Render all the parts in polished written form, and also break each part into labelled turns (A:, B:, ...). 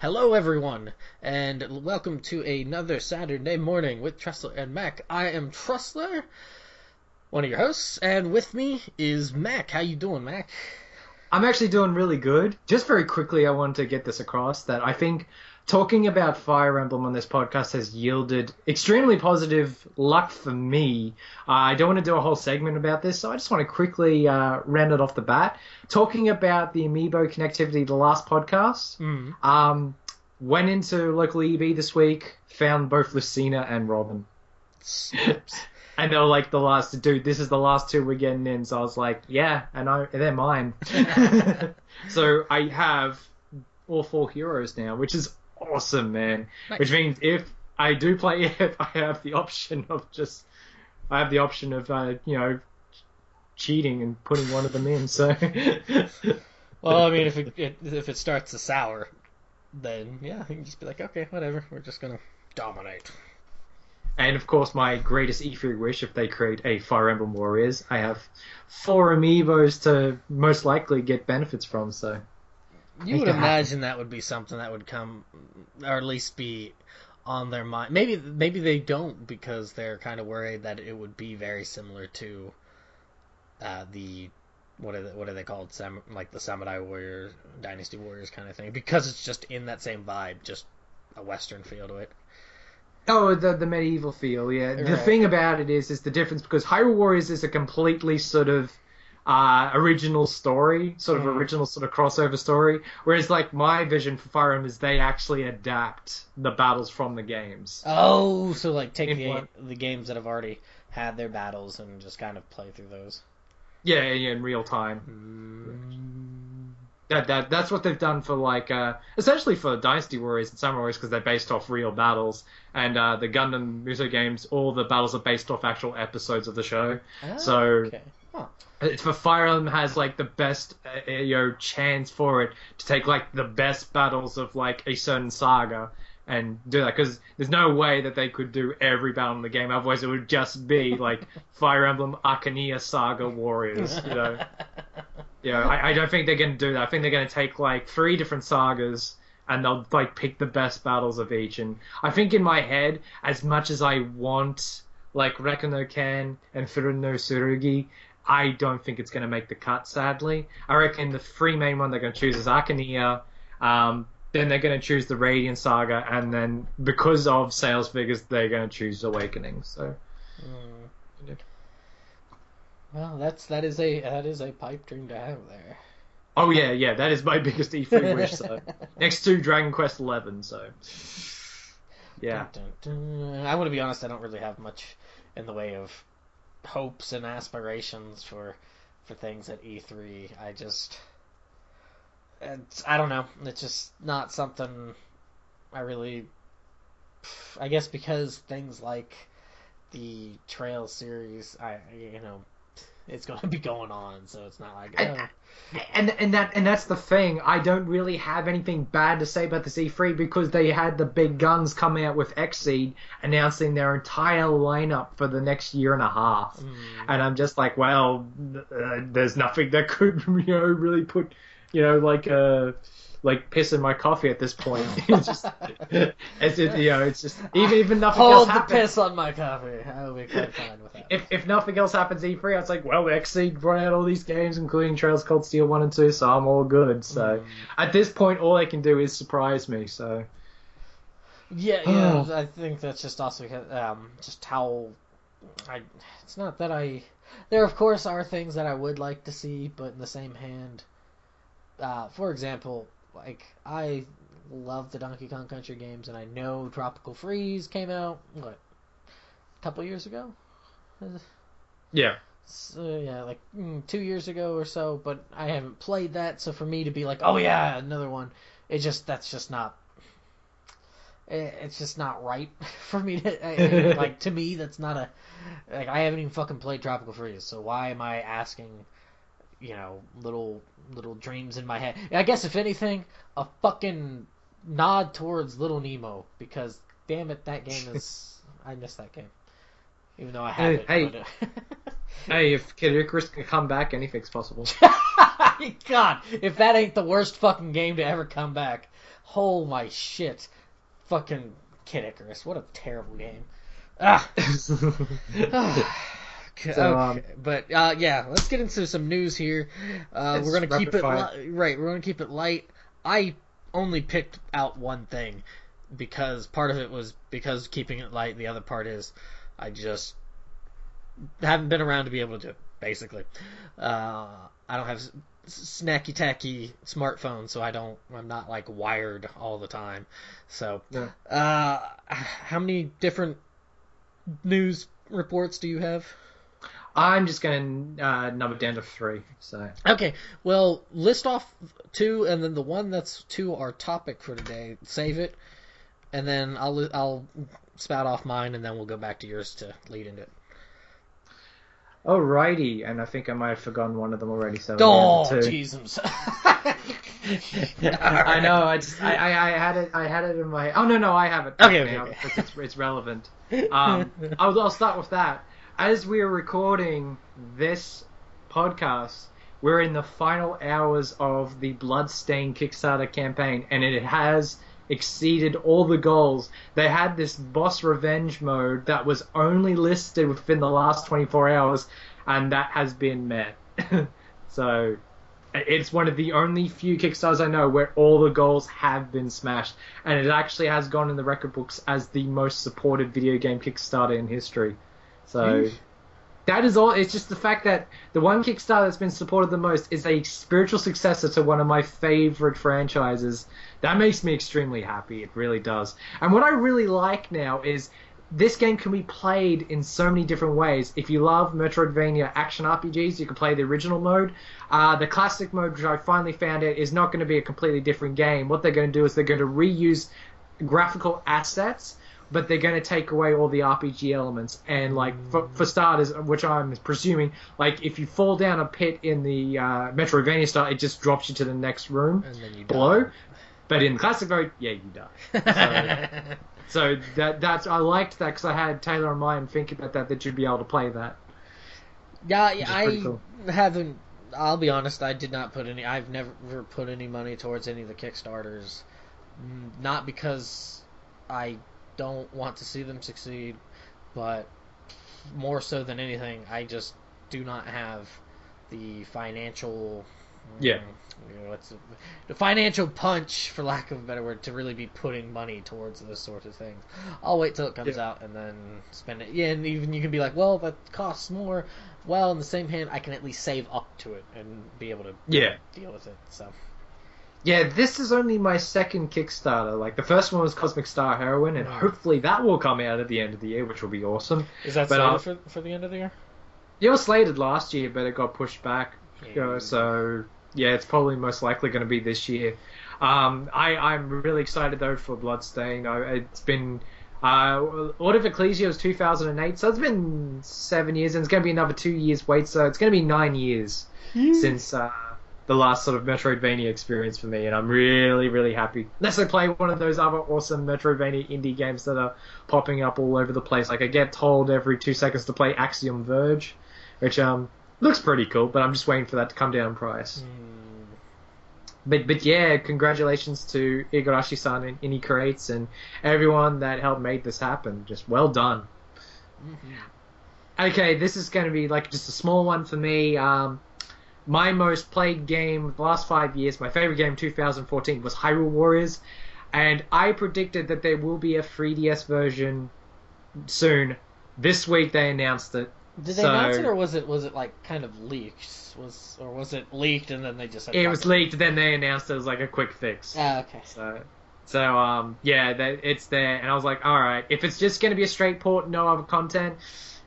A: Hello, everyone, and welcome to another Saturday morning with Trusler and Mac. I am Trusler, one of your hosts, and with me is Mac. How you doing, Mac?
B: I'm actually doing really good. Just very quickly, I wanted to get this across that I think talking about Fire Emblem on this podcast has yielded extremely positive luck for me. I don't want to do a whole segment about this, so I just want to quickly round it off the bat. Talking about the Amiibo connectivity, the last podcast, went into local EB this week, found both Lucina and Robin. And they were like this is the last two we're getting in. So I was like, yeah, and they're mine. So I have all four heroes now, which is awesome, man. Nice. Which means if I do play it, I have the option of cheating and putting one of them in. So,
A: well, I mean, if it starts to sour, then yeah, you can just be like, okay, whatever, we're just gonna dominate.
B: And of course, my greatest E3 wish, if they create a Fire Emblem Warriors, I have 4 amiibos to most likely get benefits from. So
A: you would imagine that would be something that would come, or at least be on their mind. Maybe they don't, because they're kind of worried that it would be very similar to the what are they called? Like the Samurai Warriors, Dynasty Warriors kind of thing, because it's just in that same vibe, just a Western feel to it.
B: Oh, the medieval feel, yeah. Right. The thing about it is the difference, because Hyrule Warriors is a completely sort of original story, original sort of crossover story, whereas like my vision for Fire Emblem is they actually adapt the battles from the games.
A: Oh, so like take the games that have already had their battles and just kind of play through those.
B: Yeah, in real time. That's what they've done for like essentially for Dynasty Warriors and Samurai Warriors, because they're based off real battles, and the Gundam Muso games, all the battles are based off actual episodes of the show.
A: Okay. Huh.
B: It's for Fire Emblem has like the best chance for it to take like the best battles of like a certain saga and do that, because there's no way that they could do every battle in the game, otherwise it would just be like Fire Emblem Arcania Saga Warriors, you know. Yeah, I don't think they're going to do that. I think they're going to take like 3 different sagas and they'll like pick the best battles of each. And I think in my head, as much as I want like Reku no Ken and Furu no Tsurugi, I don't think it's going to make the cut, sadly. I reckon the 3 main ones they're going to choose is Arcania, then they're going to choose the Radiant Saga, and then because of sales figures, they're going to choose Awakening. So.
A: Well, that is a pipe dream to have there.
B: Oh yeah, that is my biggest E3 wish. So next to Dragon Quest XI. So yeah.
A: I want to be honest. I don't really have much in the way of hopes and aspirations for things at E3. I don't know. It's just not something I really. I guess because things like the Trail series, it's going to be going on, so it's not like
B: and that's the thing. I don't really have anything bad to say about the E3, because they had the big guns come out with Xseed announcing their entire lineup for the next year and a half, and I'm just like, well, there's nothing that could really put like piss in my coffee at this point. It's just even nothing else happens. Hold
A: the piss on my coffee. I will be quite fine with that.
B: If nothing else happens E3, I was like, well, Xseed brought out all these games, including Trails Cold Steel 1 and 2, so I'm all good. So at this point, all they can do is surprise me. So
A: yeah, I think that's just also just how it's not that there of course are things that I would like to see, but in the same hand, for example, like, I love the Donkey Kong Country games, and I know Tropical Freeze came out, a couple years ago?
B: Yeah.
A: So, yeah, like 2 years ago or so, but I haven't played that, so for me to be like, oh yeah, another one, it's just not right for me to, like, to me, that's not I haven't even fucking played Tropical Freeze, so why am I asking, little dreams in my head? I guess if anything, a fucking nod towards Little Nemo, because damn it, that game is I miss that game, even though I have it.
B: Hey, if Kid Icarus can come back, anything's possible.
A: God, if that ain't the worst fucking game to ever come back, Oh my shit. Fucking Kid Icarus. What a terrible game. Ah. Okay. But yeah, let's get into some news here. We're gonna keep it right. We're gonna keep it light. I only picked out one thing because part of it was because keeping it light. The other part is I just haven't been around to be able to do it. Basically, I don't have snacky tacky smartphone, so I'm not like wired all the time. So, how many different news reports do you have?
B: I'm just going to number down to 3. So
A: okay, well, list off 2, and then the one that's to our topic for today, save it, and then I'll spout off mine, and then we'll go back to yours to lead into it.
B: Alrighty, and I think I might have forgotten one of them already. So
A: Jesus!
B: I know. I had it in my. Oh no, I have it.
A: Okay.
B: It's relevant. I'll start with that. As we're recording this podcast, we're in the final hours of the Bloodstained Kickstarter campaign, and it has exceeded all the goals. They had this boss revenge mode that was only listed within the last 24 hours, and that has been met. So it's one of the only few Kickstarters I know where all the goals have been smashed, and it actually has gone in the record books as the most supported video game Kickstarter in history. So that is all. It's just the fact that the one Kickstarter that's been supported the most is a spiritual successor to one of my favorite franchises. That makes me extremely happy. It really does. And what I really like now is this game can be played in so many different ways. If you love Metroidvania action RPGs, you can play the original mode. The classic mode, which I finally found out, is not going to be a completely different game. What they're going to do is they're going to reuse graphical assets, but they're going to take away all the RPG elements. And, like, for starters, which I'm presuming, like, if you fall down a pit in the Metroidvania style, it just drops you to the next room
A: and then you
B: below.
A: Die.
B: But in the classic mode, yeah, you die. So that's I liked that because I had Taylor in mind thinking about that you'd be able to play that.
A: Yeah, haven't. I'll be honest, I did not put any. I've never put any money towards any of the Kickstarters. Not because I don't want to see them succeed, but more so than anything, I just do not have the financial. The financial punch, for lack of a better word, to really be putting money towards this sort of thing. I'll wait till it comes out and then spend it. Yeah, and even you can be like, well, that costs more. Well, in the same hand, I can at least save up to it and be able to deal with it. So.
B: Yeah, this is only my second Kickstarter. Like, the first one was Cosmic Star Heroine, and hopefully that will come out at the end of the year, which will be awesome.
A: Is that slated for the end of the year?
B: It was slated last year, but it got pushed back. So, yeah, it's probably most likely going to be this year. I'm really excited, though, for Bloodstained. It's been... Order of Ecclesia was 2008, so it's been 7 years, and it's going to be another 2 years wait, so it's going to be 9 years since... the last sort of Metroidvania experience for me, and I'm really, really happy. Unless I play one of those other awesome Metroidvania indie games that are popping up all over the place. Like, I get told every 2 seconds to play Axiom Verge, which looks pretty cool, but I'm just waiting for that to come down in price. But yeah, congratulations to Igarashi-san and Innie Creates and everyone that helped make this happen. Just well done. Okay, this is going to be like just a small one for me. My most played game of the last 5 years, my favorite game in 2014 was Hyrule Warriors, and I predicted that there will be a 3DS version soon. This week they announced it.
A: Did they announce it, or was it like kind of leaked? Was it leaked and then they just said
B: it was leaked, then they announced it as like a quick fix.
A: Okay.
B: So yeah, it's there, and I was like, all right, if it's just going to be a straight port, no other content,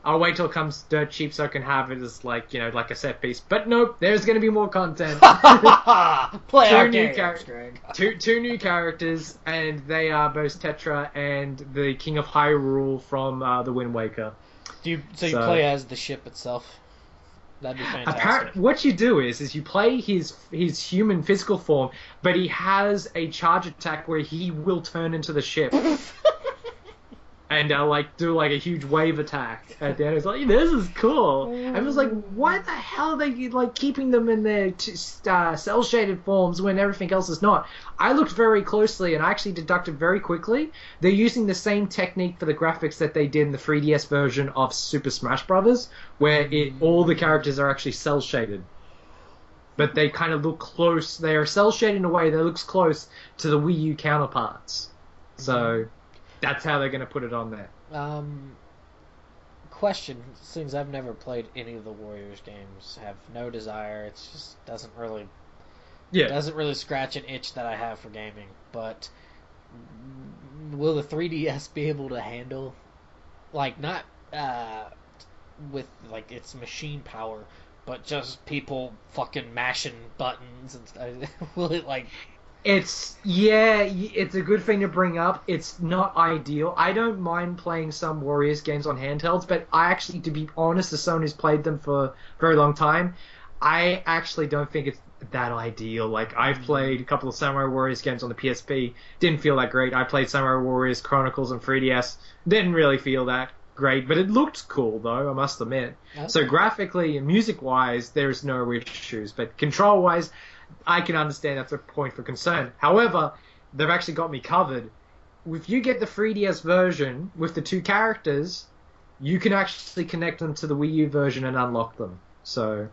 B: I'll wait till it comes dirt cheap so I can have it as like a set piece. But nope, there's going to be more content.
A: Play our games, Greg.
B: Two new characters, and they are both Tetra and the King of Hyrule from the Wind Waker.
A: You play as the ship itself? That'd be fantastic.
B: What you do is you play his human physical form, but he has a charge attack where he will turn into the ship. and like do like a huge wave attack at the end. It's like, this is cool. I was like, why the hell are they like keeping them in their cell shaded forms when everything else is not? I looked very closely and I actually deducted very quickly they're using the same technique for the graphics that they did in the 3DS version of Super Smash Bros., where all the characters are actually cell shaded. But they kind of look close. They are cell shaded in a way that looks close to the Wii U counterparts. So that's how they're going to put it on there.
A: Question: since I've never played any of the Warriors games, have no desire. It just doesn't really scratch an itch that I have for gaming. But will the 3DS be able to handle, like, not with like its machine power, but just people fucking mashing buttons and stuff? Will it like?
B: It's a good thing to bring up. It's not ideal. I don't mind playing some Warriors games on handhelds, but I actually, to be honest, as someone who's played them for a very long time, I actually don't think it's that ideal. Like, I've played a couple of Samurai Warriors games on the PSP, didn't feel that great. I played Samurai Warriors Chronicles on 3DS, didn't really feel that great, but it looked cool though, I must admit. Okay. So graphically and music-wise, there's no issues, but control-wise, I can understand that's a point for concern. However, they've actually got me covered. If you get the 3DS version with the two characters, you can actually connect them to the Wii U version and unlock them. So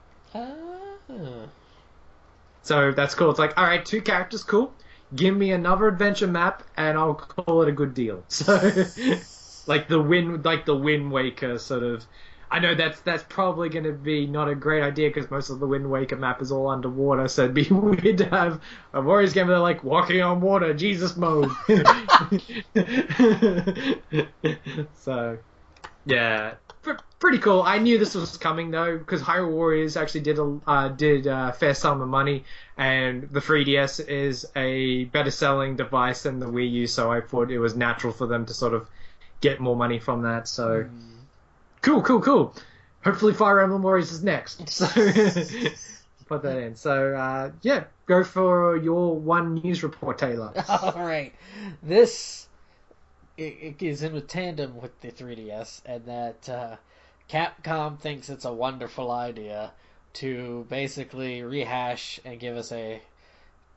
B: that's cool. It's like, all right, two characters, cool. Give me another adventure map, and I'll call it a good deal. So, like the Wind Waker sort of. I know that's probably going to be not a great idea because most of the Wind Waker map is all underwater, so it'd be weird to have a Warriors game where they're like walking on water, Jesus mode. So, yeah, pretty cool. I knew this was coming though because Hyrule Warriors actually did a fair sum of money, and the 3DS is a better selling device than the Wii U, so I thought it was natural for them to sort of get more money from that. So. Cool. Hopefully Fire Emblem Warriors is next. So put that in. So go for your one news report, Taylor.
A: All right. This it is in tandem with the 3DS, and that Capcom thinks it's a wonderful idea to basically rehash and give us a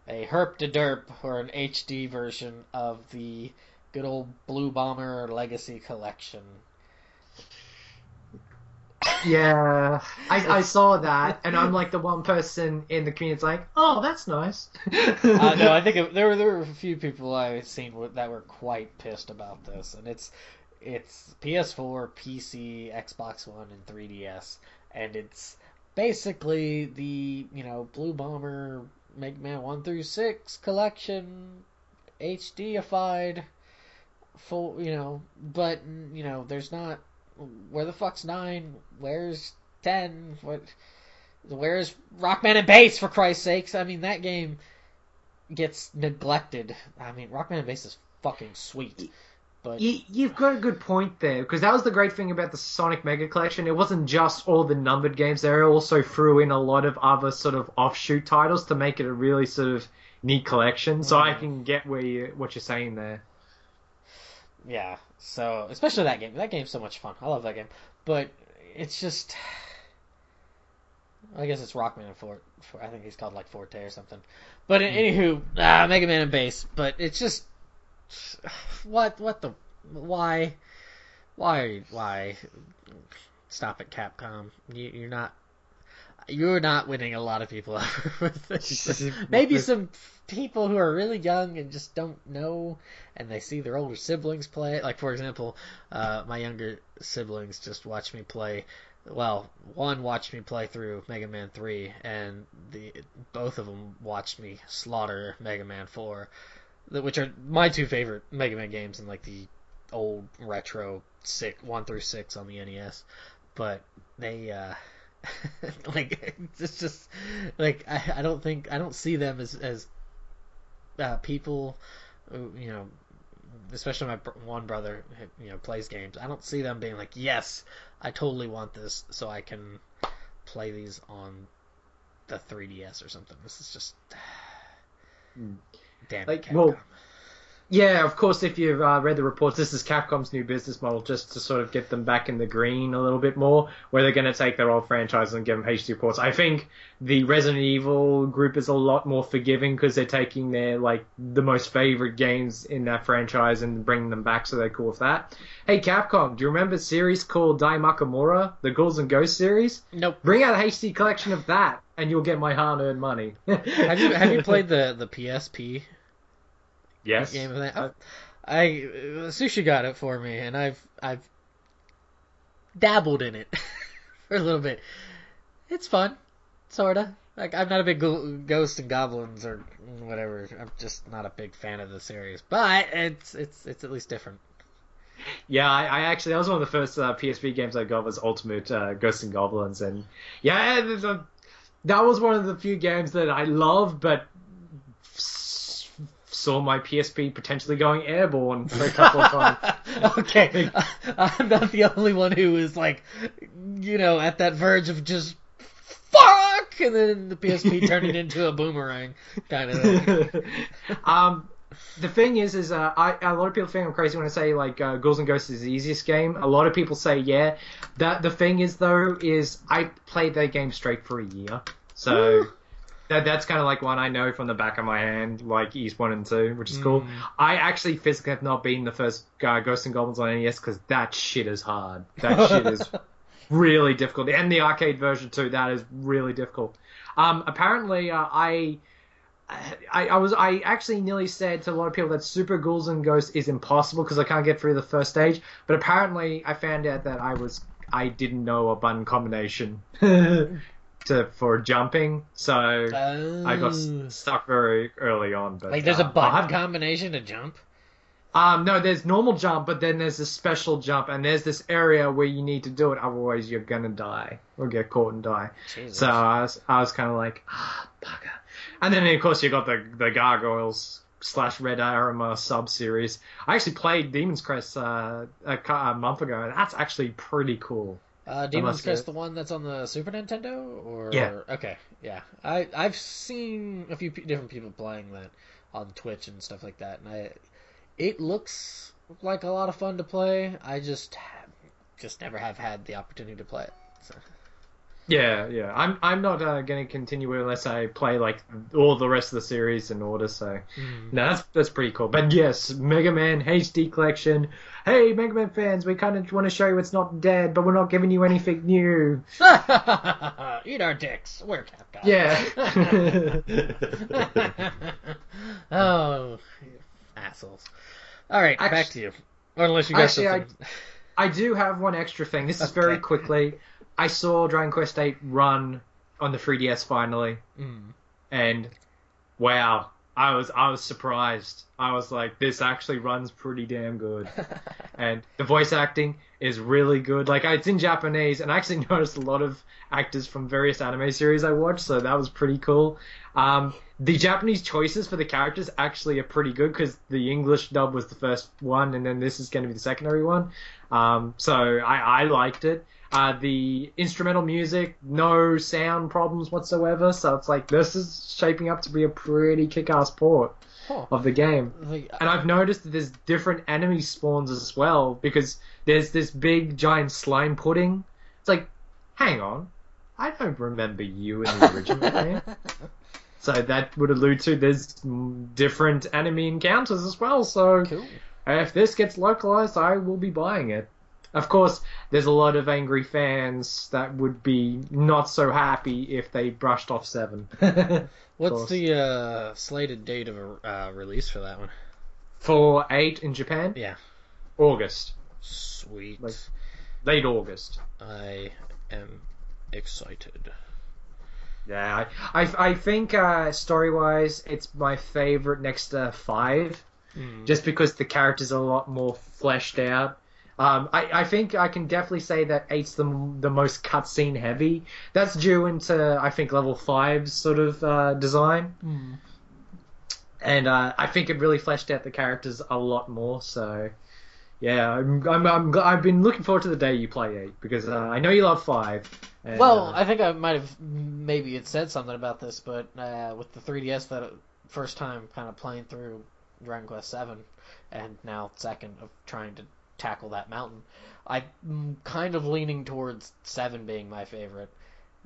A: herp-de-derp or an HD version of the good old Blue Bomber Legacy Collection.
B: Yeah, I saw that, and I'm like the one person in the community that's like, oh, that's nice.
A: No, I think there were a few people I've seen that were quite pissed about this, and it's PS4, PC, Xbox One, and 3DS, and it's basically the Blue Bomber Mega Man 1 through 6 collection, HDified, full, but there's not. Where the fuck's 9? Where's 10? Where's Rockman and Bass, for Christ's sakes? I mean, that game gets neglected. I mean, Rockman and Bass is fucking sweet. But
B: you've got a good point there, because that was the great thing about the Sonic Mega Collection. It wasn't just all the numbered games. They also threw in a lot of other sort of offshoot titles to make it a really sort of neat collection. So I can get what you're saying there.
A: Yeah, so especially that game. That game's so much fun. I love that game, but it's just, I guess it's Rockman and Fort. I think he's called like Forte or something. But anywho, Mega Man and Bass. But it's just, why? Stop it, Capcom. You're not winning a lot of people over with this. Maybe some people who are really young and just don't know, and they see their older siblings play it. Like, for example, my younger siblings just watched me play. Well, one watched me play through Mega Man 3, and both of them watched me slaughter Mega Man 4, which are my two favorite Mega Man games in like the old retro 1 through 6 on the NES. But they like, it's just like I don't see them as people who, especially my one brother, plays games. I don't see them being like, yes, I totally want this so I can play these on the 3DS or something. This is just damn it, Capcom.
B: Well, Yeah, of course, if you've read the reports, this is Capcom's new business model just to sort of get them back in the green a little bit more, where they're going to take their old franchise and give them HD ports. I think the Resident Evil group is a lot more forgiving because they're taking their, like, the most favorite games in that franchise and bringing them back, so they're cool with that. Hey, Capcom, do you remember a series called Dai Makamura, the Ghouls and Ghosts series?
A: Nope.
B: Bring out a HD collection of that, and you'll get my hard-earned money.
A: Have you played the PSP?
B: Yes.
A: Game of that? Sushi got it for me, and I've dabbled in it for a little bit. It's fun, sorta. Like, I'm not a big Ghosts and Goblins or whatever. I'm just not a big fan of the series, but it's at least different.
B: Yeah, I actually, that was one of the first PSP games I got was Ultimate Ghosts and Goblins, and yeah, that was one of the few games that I loved, but saw my PSP potentially going airborne for a couple of times.
A: Okay, I'm not the only one who is like, at that verge of just fuck, and then the PSP turning into a boomerang kind of thing.
B: The thing is a lot of people think I'm crazy when I say like Ghouls and Ghosts is the easiest game. A lot of people say yeah. The thing is though is I played that game straight for a year, so. That's kind of like one I know from the back of my hand, like East 1 and 2, which is cool. I actually physically have not beaten the first Ghosts and Goblins on NES because that shit is hard. That shit is really difficult. And the arcade version too, that is really difficult. Apparently, I actually nearly said to a lot of people that Super Ghouls and Ghosts is impossible because I can't get through the first stage. But apparently, I found out that I didn't know a button combination. For jumping, so I got stuck very early on. But
A: like, there's a button combination to jump?
B: No, there's normal jump, but then there's this special jump, and there's this area where you need to do it, otherwise you're gonna die or get caught and die.
A: Jesus.
B: So I was kind of like, bugger. And then of course you got the Gargoyles / Red Armor sub-series. I actually played Demon's Crest a month ago, and that's actually pretty cool.
A: Demon's Crest, the one that's on the Super Nintendo? Or
B: yeah.
A: Okay, yeah. I've seen a few different people playing that on Twitch and stuff like that, and it looks like a lot of fun to play. I just never have had the opportunity to play it. So.
B: Yeah. I'm not going to continue unless I play like all the rest of the series in order. So no, that's pretty cool. But yes, Mega Man HD collection. Hey, Mega Man fans, we kind of want to show you it's not dead, but we're not giving you anything new.
A: Eat our dicks. We're Capcom.
B: Yeah.
A: Oh, assholes. All right, back to you. Or unless you got something.
B: I do have one extra thing. This is very quickly. I saw Dragon Quest VIII run on the 3DS finally, and wow, I was surprised. I was like, this actually runs pretty damn good, and the voice acting is really good. Like, it's in Japanese, and I actually noticed a lot of actors from various anime series I watched, so that was pretty cool. The Japanese choices for the characters actually are pretty good because the English dub was the first one, and then this is going to be the secondary one. So I liked it. The instrumental music, no sound problems whatsoever, so it's like, this is shaping up to be a pretty kick-ass port of the game. And I've noticed that there's different enemy spawns as well, because there's this big giant slime pudding. It's like, hang on, I don't remember you in the original game. So that would allude to there's different enemy encounters as well, so cool. If this gets localized, I will be buying it. Of course, there's a lot of angry fans that would be not so happy if they brushed off 7.
A: What's the slated date of release for that one?
B: For 8 in Japan?
A: Yeah.
B: August.
A: Sweet.
B: Like, late August.
A: I am excited.
B: Yeah, I think story-wise, it's my favorite next to 5. Just because the characters are a lot more fleshed out. I think I can definitely say that 8's the most cutscene heavy. That's due into, I think, level 5's sort of design. And I think it really fleshed out the characters a lot more, so yeah, I've been looking forward to the day you play 8, because I know you love 5. And,
A: well, I think I might have maybe it said something about this, but with the 3DS, that first time kind of playing through Dragon Quest VII, and now second of trying to tackle that mountain. I'm kind of leaning towards 7 being my favorite.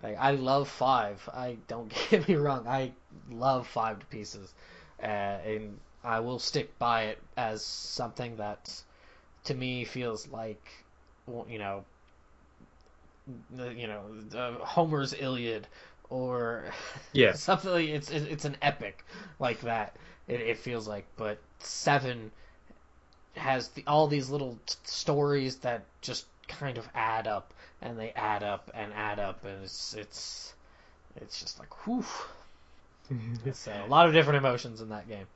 A: Like, I love 5. I don't get me wrong. I love 5 to pieces, and I will stick by it as something that, to me, feels like, you know, Homer's Iliad, or
B: Yeah.
A: something. Like, it's an epic like that. It feels like, but 7 has all these little stories that just kind of add up, and they add up and add up, and it's just like whew. So a lot of different emotions in that game.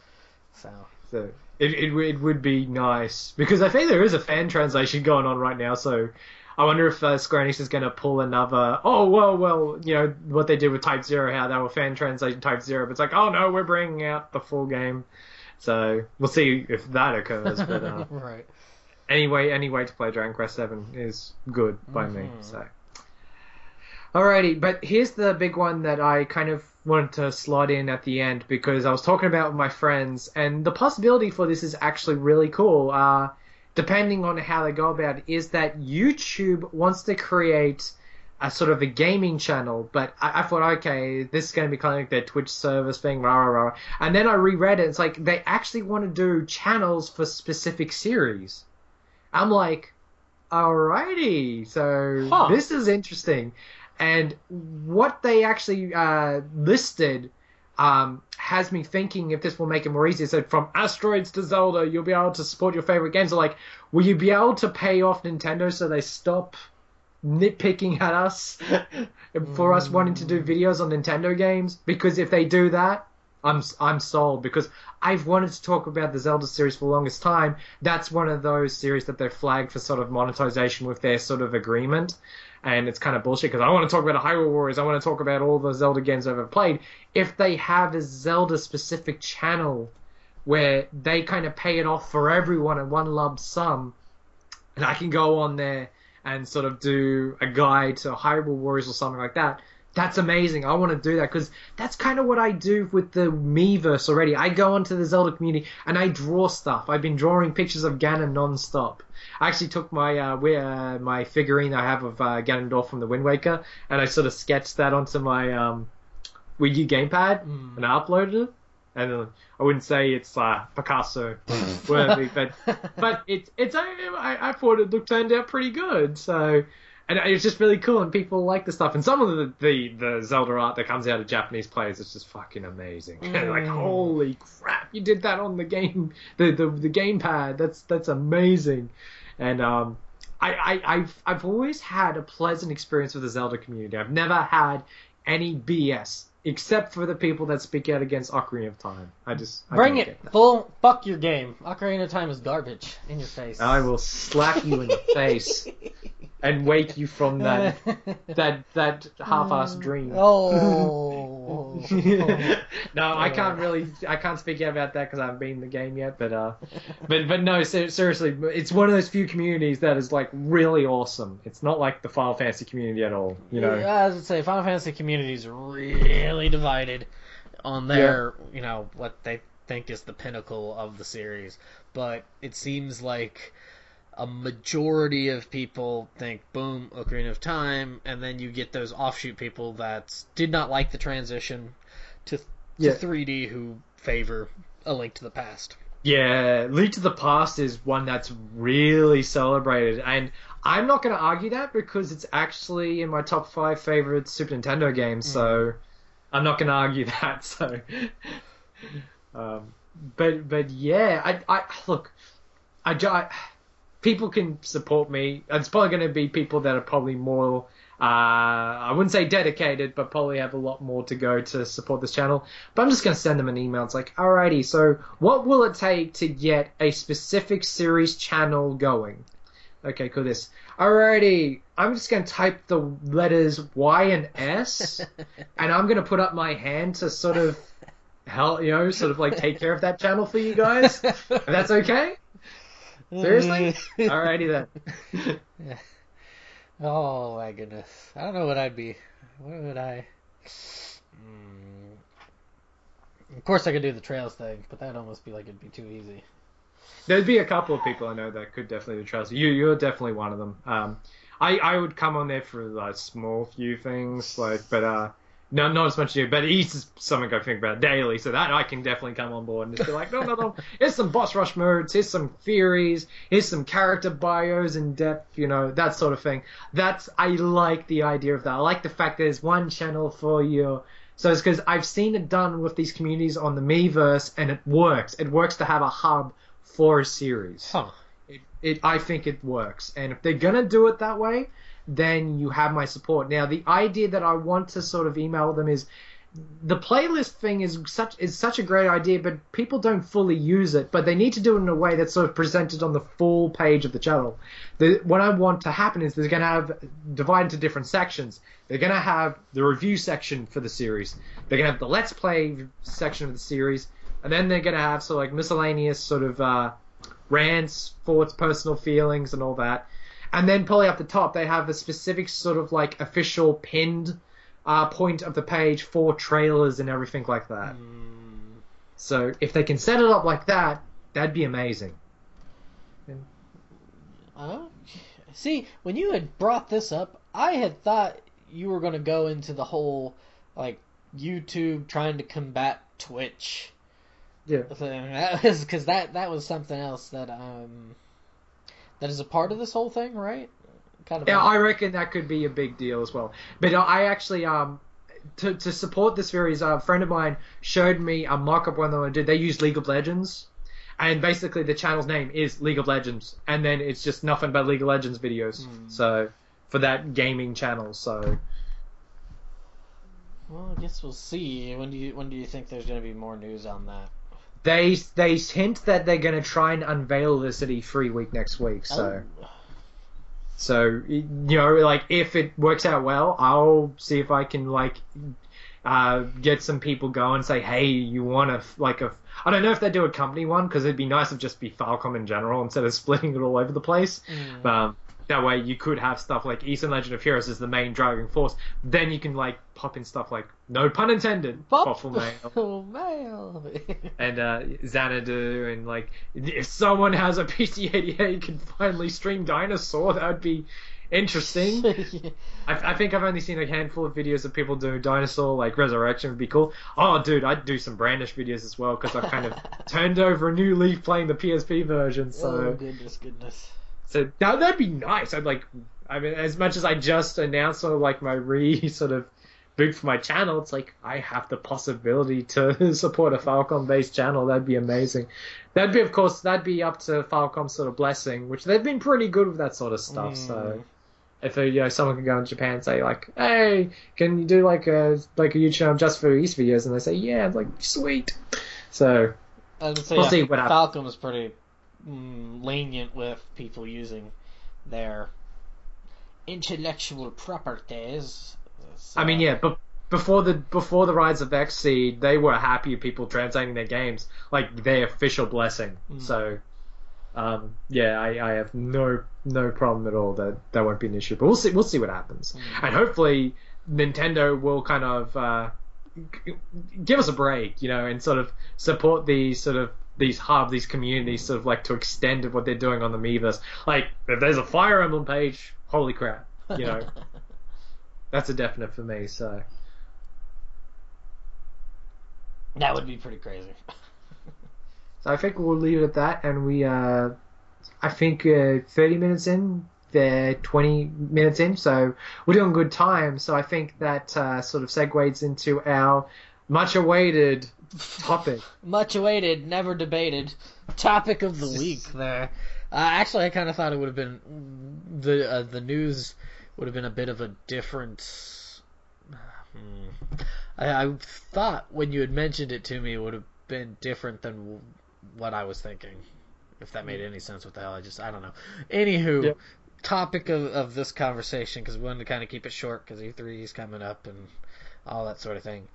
B: So it would be nice, because I think there is a fan translation going on right now. So I wonder if Square Enix is going to pull another. Oh well, you know what they did with Type 0, how they were fan translating Type 0, but it's like, oh no, we're bringing out the full game. So we'll see if that occurs. But
A: right.
B: Anyway to play Dragon Quest 7 is good by me. So. Alrighty, but here's the big one that I kind of wanted to slot in at the end, because I was talking about with my friends, and the possibility for this is actually really cool. Depending on how they go about it, is that YouTube wants to create a sort of a gaming channel, but I thought, okay, this is going to be kind of like their Twitch service thing, rah, rah, rah. And then I reread it, it's like they actually want to do channels for specific series. I'm like, alrighty, so this is interesting. And what they actually listed has me thinking if this will make it more easier. So from Asteroids to Zelda, you'll be able to support your favorite games. So like, will you be able to pay off Nintendo so they stop nitpicking at us for us wanting to do videos on Nintendo games? Because if they do that, I'm sold, because I've wanted to talk about the Zelda series for the longest time. That's one of those series that they're flagged for sort of monetization with their sort of agreement. And it's kind of bullshit, because I want to talk about Hyrule Warriors. I want to talk about all the Zelda games I've ever played. If they have a Zelda-specific channel where they kind of pay it off for everyone in one lump sum, and I can go on there and sort of do a guide to Hyrule Warriors or something like that, that's amazing. I want to do that, because that's kind of what I do with the Miiverse already. I go onto the Zelda community and I draw stuff. I've been drawing pictures of Ganon non-stop. I actually took my my figurine I have of Ganondorf from the Wind Waker, and I sort of sketched that onto my Wii U gamepad, and I uploaded it. And I wouldn't say it's Picasso worthy, but it's I thought it turned out pretty good. So. And it's just really cool, and people like the stuff. And some of the Zelda art that comes out of Japanese players is just fucking amazing. Like, holy crap, you did that on the game, the gamepad. That's amazing. And I've always had a pleasant experience with the Zelda community. I've never had any BS, except for the people that speak out against Ocarina of Time. I
A: bring it full. Fuck your game. Ocarina of Time is garbage in your face.
B: I will slap you in the face. And wake you from that half-assed dream.
A: Oh.
B: No, I can't speak out about that because I haven't been in the game yet. But no, seriously, it's one of those few communities that is like really awesome. It's not like the Final Fantasy community at all, you know.
A: Yeah, I would say Final Fantasy community is really divided on their, what they think is the pinnacle of the series. But it seems like a majority of people think, boom, Ocarina of Time, and then you get those offshoot people that did not like the transition to 3D who favor A Link to the Past.
B: Yeah, Link to the Past is one that's really celebrated, and I'm not going to argue that because it's actually in my top 5 favorite Super Nintendo games, so I'm not going to argue that. So, but yeah, I look, people can support me. It's probably going to be people that are probably more, I wouldn't say dedicated, but probably have a lot more to go to support this channel. But I'm just going to send them an email. It's like, alrighty, so what will it take to get a specific series channel going? Okay, cool, this. Alrighty, I'm just going to type the letters Y and S, and I'm going to put up my hand to sort of help, sort of like take care of that channel for you guys. If that's okay? Seriously? Alrighty then.
A: Oh my goodness. I don't know what I'd be. What would I... Of course, I could do the Trails thing, but that'd almost be like it'd be too easy.
B: There'd be a couple of people I know that could definitely do Trusler. You're definitely one of them. I would come on there for like small few things, but not as much as you. But he's something I think about daily, so that I can definitely come on board and just be like, no. Here's some boss rush modes. Here's some theories. Here's some character bios in depth. That sort of thing. I like the idea of that. I like the fact there's one channel for you. So it's because I've seen it done with these communities on the Miiverse, and it works. It works to have a hub for a series.
A: Huh.
B: I think it works. And if they're going to do it that way, then you have my support. Now, the idea that I want to sort of email them is the playlist thing is such a great idea, but people don't fully use it. But they need to do it in a way that's sort of presented on the full page of the channel. What I want to happen is they're going to have divide into different sections. They're going to have the review section for the series. They're going to have the Let's Play section of the series. And then they're going to have sort of like miscellaneous sort of rants, thoughts, personal feelings, and all that. And then probably up the top, they have a specific sort of like official pinned point of the page for trailers and everything like that. So if they can set it up like that, that'd be amazing.
A: See, when you had brought this up, I had thought you were going to go into the whole like YouTube trying to combat Twitch.
B: Yeah.
A: Thing. That was because that was something else that is a part of this whole thing, right? Kind of.
B: Yeah, I reckon that could be a big deal as well. But I actually to support this series, a friend of mine showed me a mock-up one that I did. They use League of Legends, and basically the channel's name is League of Legends, and then it's just nothing but League of Legends videos. So for that gaming channel, so.
A: Well, I guess we'll see. When do you think there's going to be more news on that?
B: They hint that they're going to try and unveil this at E3 week next week. So, like if it works out well, I'll see if I can get some people going and say, hey, you want I don't know if they do a company one because it'd be nice if just be Falcom in general instead of splitting it all over the place. That way you could have stuff like Eastern Legend of Heroes as the main driving force. Then you can pop in stuff like, no pun intended, Waffle Mail. And Xanadu, and if someone has a PC-88 and can finally stream Dinosaur, that would be interesting. I think I've only seen a handful of videos of people doing Dinosaur, Resurrection would be cool. Oh, dude, I'd do some Brandish videos as well because I've kind of turned over a new leaf playing the PSP version. So.
A: Oh, goodness.
B: So that'd be nice. As much as I just announced my sort of boot for my channel, it's like I have the possibility to support a Falcom-based channel. That'd be amazing. That'd be up to Falcom's sort of blessing, which they've been pretty good with that sort of stuff. So if someone can go in Japan and say hey, can you do a YouTube channel just for East videos, and they say yeah, sweet. So we'll see what happens.
A: Falcom is pretty lenient with people using their intellectual properties. So.
B: But before the rise of Xseed, they were happy with people translating their games, their official blessing. So, I have no problem at all that won't be an issue. But we'll see what happens, and hopefully Nintendo will kind of give us a break, and sort of support these hubs, these communities, sort of to extend what they're doing on the Miiverse. If there's a Fire Emblem page, holy crap, that's a definite for me. So
A: that would be pretty crazy.
B: So I think we'll leave it at that, and we, I think 30 minutes in, they're 20 minutes in, so we're doing good time. So I think that sort of segues into our much-awaited topic.
A: Much awaited, never debated topic of the week there. Actually, I kind of thought it would have been the news would have been a bit of a different. I thought when you had mentioned it to me, it would have been different than what I was thinking. If that made any sense, what the hell? I don't know. Anywho, yep. Topic of this conversation, because we wanted to kind of keep it short because E3 is coming up and all that sort of thing.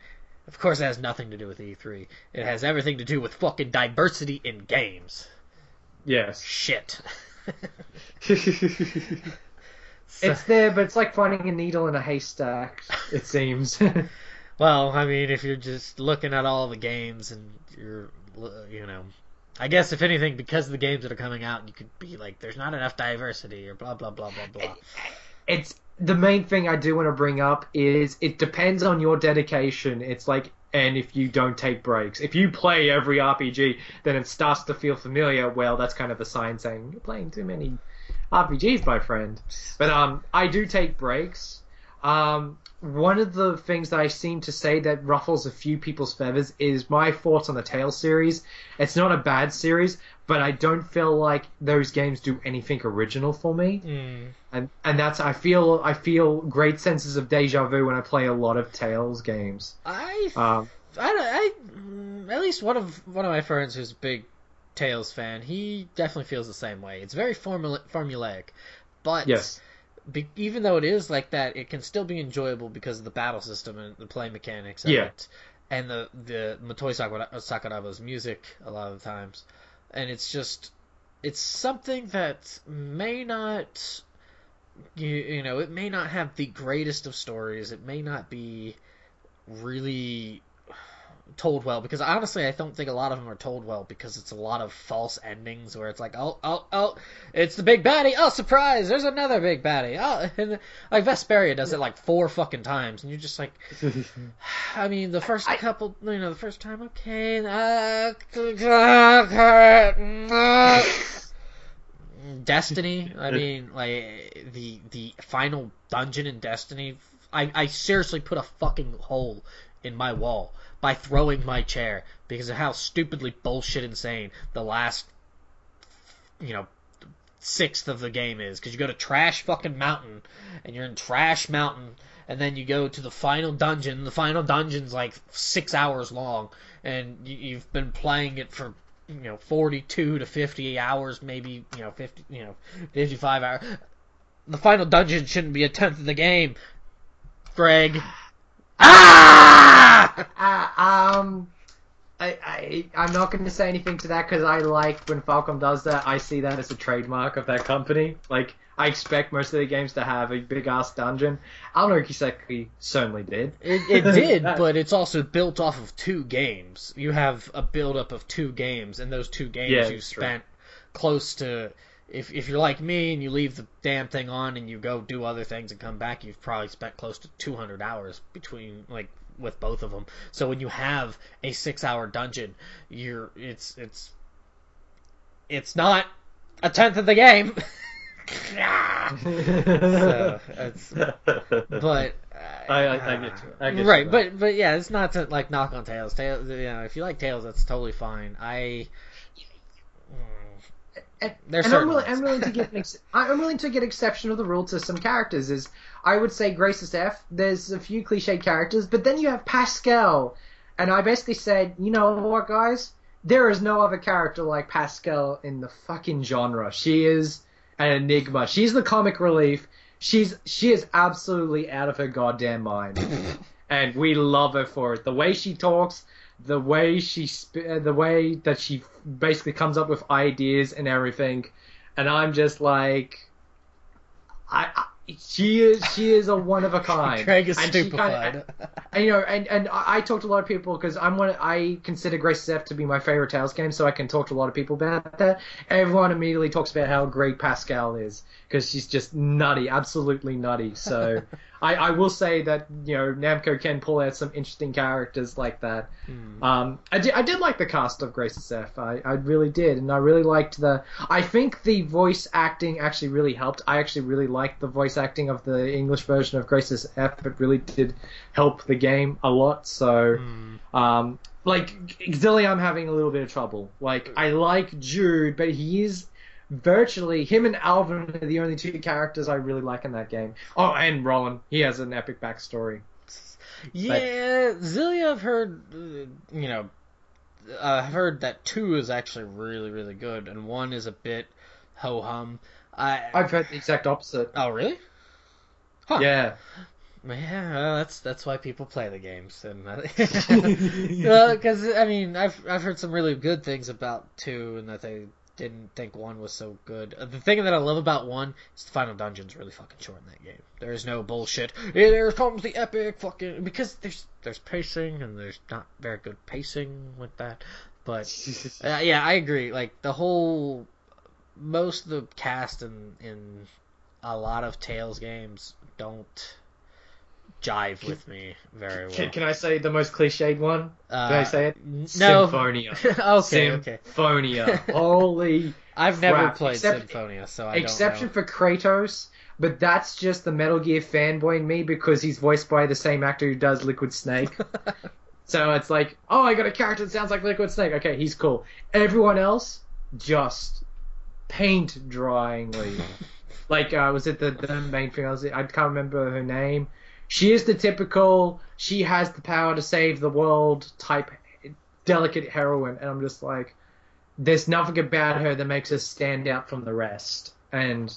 A: Of course, it has nothing to do with E3. It has everything to do with fucking diversity in games.
B: Yes.
A: Shit.
B: It's there, but it's like finding a needle in a haystack, it seems.
A: Well, I mean, if you're just looking at all the games and you're, I guess if anything, because of the games that are coming out, you could be like, there's not enough diversity or blah, blah, blah, blah, blah.
B: It's the main thing I do want to bring up is it depends on your dedication. It's like, and if you don't take breaks. If you play every RPG, then it starts to feel familiar. Well, that's kind of a sign saying, you're playing too many RPGs, my friend. But I do take breaks. One of the things that I seem to say that ruffles a few people's feathers is my thoughts on the Tales series. It's not a bad series, but I don't feel like those games do anything original for me. And that's I feel great senses of deja vu when I play a lot of Tales games.
A: At least one of my friends who's a big Tales fan, he definitely feels the same way. It's very formulaic, but
B: yes.
A: Even though it is like that, it can still be enjoyable because of the battle system and the play mechanics of it, and the Motoi Sakuraba's music a lot of the times. And it's something that may not, it may not have the greatest of stories. It may not be really told well, because honestly I don't think a lot of them are told well, because it's a lot of false endings where it's like, oh, it's the big baddie, oh surprise, there's another big baddie, oh, and like Vesperia does it like 4 fucking times, and you're just like, I mean, the first couple, the first time, okay, Destiny, I mean, like the final dungeon in Destiny, I seriously put a fucking hole in my wall by throwing my chair because of how stupidly bullshit insane the last, sixth of the game is. Because you go to Trash fucking Mountain, and you're in Trash Mountain, and then you go to the final dungeon. The final dungeon's like 6 hours long, and you've been playing it for 42 to 50 hours, maybe 55 hours. The final dungeon shouldn't be a tenth of the game, Greg.
B: I'm not going to say anything to that because I like when Falcom does that. I see that as a trademark of that company. Like, I expect most of the games to have a big ass dungeon. Aonori Kiseki certainly did.
A: It did, but it's also built off of 2 games. You have a build up of 2 games, and those 2 games you spent close to. If you're like me and you leave the damn thing on and you go do other things and come back, you've probably spent close to 200 hours between, like, with both of them. So when you have a 6-hour dungeon, it's not a tenth of the game. So it's, but
B: I get you. I get
A: right,
B: you,
A: but yeah, it's not to like knock on Tales. Tales, if you like Tales, that's totally fine. I'm willing to give exception of the rule to some characters. Is I would say Graces F. There's a few cliched characters, but then you have Pascal, and I basically said, you know what, guys? There is no other character like Pascal in the fucking genre. She is an enigma. She's the comic relief. She is absolutely out of her goddamn mind, and we love her for it. The way she talks. The way that she basically comes up with ideas and everything, and I'm just like, she is a one of a kind. Craig is stupefied.
B: And I talk to a lot of people because I consider Graces F to be my favorite Tales game, so I can talk to a lot of people about that. Everyone immediately talks about how great Pascal is because she's just nutty, absolutely nutty. So I will say that Namco can pull out some interesting characters like that. I did like the cast of Graces F. I really did, and I really liked I think the voice acting actually really helped. I actually really liked the voice acting of the English version of Graces F. It really did help the game a lot. So, like Xillia, I'm having a little bit of trouble. Like, I like Jude, but he is virtually him and Alvin are the only 2 characters I really like in that game. Oh, and Roland, he has an epic backstory.
A: Yeah, Xillia, I've heard, I've heard that 2 is actually really, really good, and 1 is a bit ho-hum.
B: I've heard the exact opposite.
A: Oh, really? Huh.
B: Yeah.
A: Yeah, well, that's why people play the games, and because I mean I've heard some really good things about 2, and that didn't think 1 was so good. The thing that I love about 1 is the final dungeon's really fucking short in that game. There's no bullshit. Here comes the epic fucking... Because there's pacing, and there's not very good pacing with that. But, yeah, I agree. Like, most of the cast in a lot of Tales games don't jive with me very well.
B: Can I say the most cliched one? Can I say it?
A: No.
B: Symphonia.
A: Okay.
B: Symphonia. Holy
A: I've
B: crap.
A: never played Symphonia, so I don't know.
B: Exception for Kratos, but that's just the Metal Gear fanboy in me because he's voiced by the same actor who does Liquid Snake. So it's like, oh, I got a character that sounds like Liquid Snake. Okay, he's cool. Everyone else, just paint dryingly. Like, was it the main thing? I can't remember her name. She is the typical, she has the power to save the world type delicate heroine. And I'm just like, there's nothing about her that makes her stand out from the rest. And,